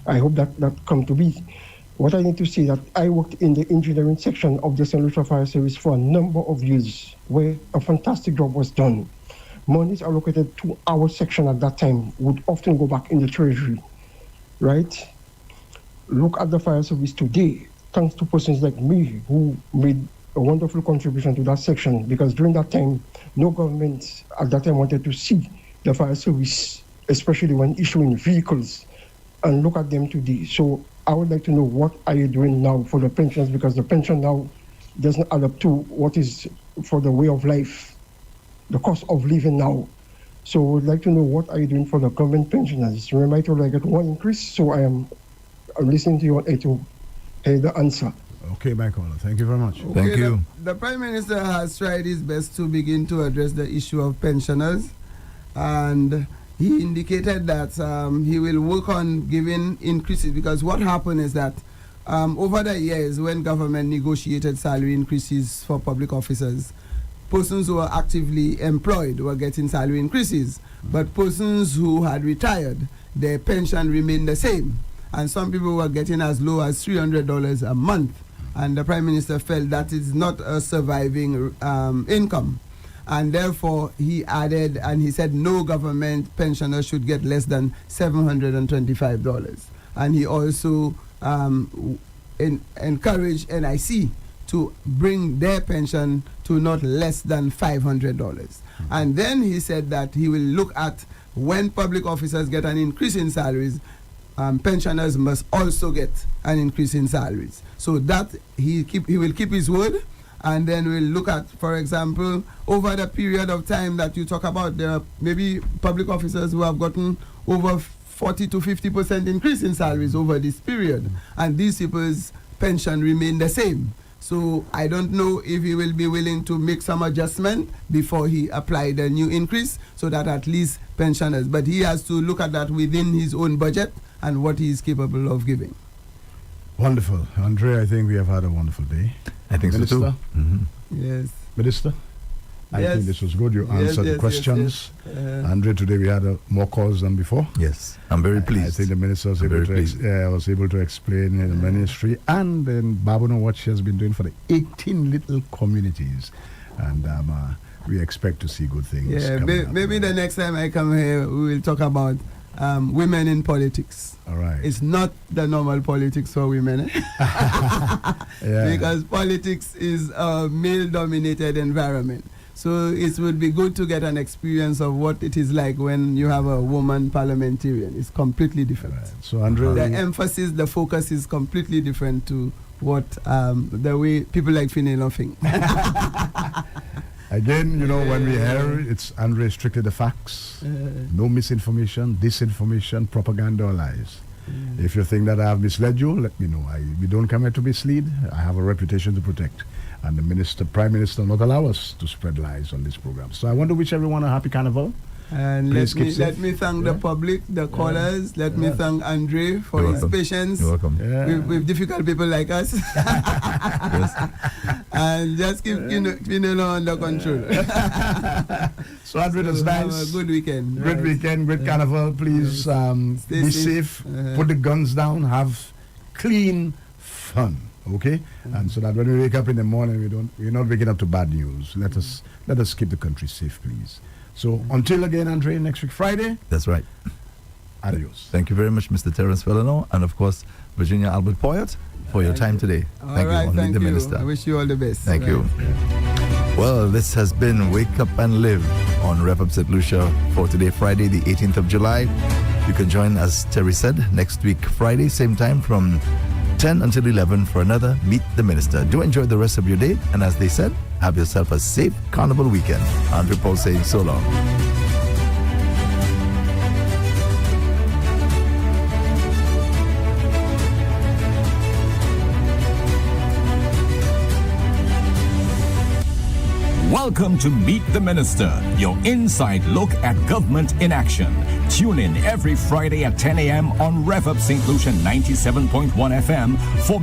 I hope that come to be. What I need to say that I worked in the engineering section of the St. Lucia Fire Service for a number of years, where a fantastic job was done. Monies allocated to our section at that time would often go back in the treasury, right? Look at the fire service today, thanks to persons like me who made a wonderful contribution to that section, because during that time, no government at that time wanted to see the fire service, especially when issuing vehicles, and look at them today. So I would like to know, what are you doing now for the pensions, because the pension now doesn't add up to what is for the way of life, the cost of living now. So I would like to know, what are you doing for the government pensioners? Remember I told you I get one increase, so I'm listening to you to hear the answer. Okay, my caller. Thank you very much. Okay, Thank you. The Prime Minister has tried his best to begin to address the issue of pensioners, and he indicated that he will work on giving increases, because what happened is that over the years, when government negotiated salary increases for public officers, persons who were actively employed were getting salary increases, but persons who had retired, their pension remained the same. And some people were getting as low as $300 a month. And the Prime Minister felt that is not a surviving income. And therefore, he added, and he said no government pensioner should get less than $725. And he also encourage NIC to bring their pension to not less than $500. And then he said that he will look at when public officers get an increase in salaries, pensioners must also get an increase in salaries. So that he will keep his word, and then we'll look at, for example, over the period of time that you talk about, there are maybe public officers who have gotten over 40 to 50% increase in salaries over this period, and these people's pension remain the same. So I don't know if he will be willing to make some adjustment before he apply the new increase, so that at least pensioners, but he has to look at that within his own budget and what he is capable of giving. Wonderful. Andre, I think we have had a wonderful day. I think Minister? so too. Mm-hmm. Yes. Minister? I think this was good. You answered the questions. Andre, today we had more calls than before. Yes, I'm very pleased. I think the minister was able to explain in the ministry, and then Babono what she has been doing for the 18 little communities. And we expect to see good things. Yeah, maybe the next time I come here, we will talk about women in politics. All right. It's not the normal politics for women. Because politics is a male-dominated environment. So it would be good to get an experience of what it is like when you have a woman parliamentarian. It's completely different. Right. So, Andre, the emphasis, the focus is completely different to what the way people like Fenelon think. Again, you know, when we hear it's Andre strictly the facts, no misinformation, disinformation, propaganda or lies. If you think that I have misled you, let me know. We don't come here to mislead. I have a reputation to protect. And the Prime Minister will not allow us to spread lies on this program. So I want to wish everyone a happy carnival. And let me thank the public, the callers. Let me thank Andre for his patience with difficult people like us. And just keep Fenelon under control. So Andre, it was nice. Have a good weekend. Great weekend, great carnival. Please be safe. Put the guns down. Have clean fun. Okay, and so that when we wake up in the morning, we're not waking up to bad news. Let us keep the country safe, please. So until again, Andre, next week Friday. That's right. Adios. Thank you very much, Mr. Terence Fenelon, and of course, Virginia Albert Poyet, for your time today. Thank you. Minister. I wish you all the best. Thank you. Well, this has been Wake Up and Live on Rev-Up St. Lucia for today, Friday, the 18th of July. You can join, as Terry said, next week Friday, same time from 10 until 11 for another Meet the Minister. Do enjoy the rest of your day, and as they said, have yourself a safe carnival weekend. Andre Paul saying so long. Welcome to Meet the Minister, your inside look at government in action. Tune in every Friday at 10 a.m. on Rev-Up St. Lucia 97.1 FM for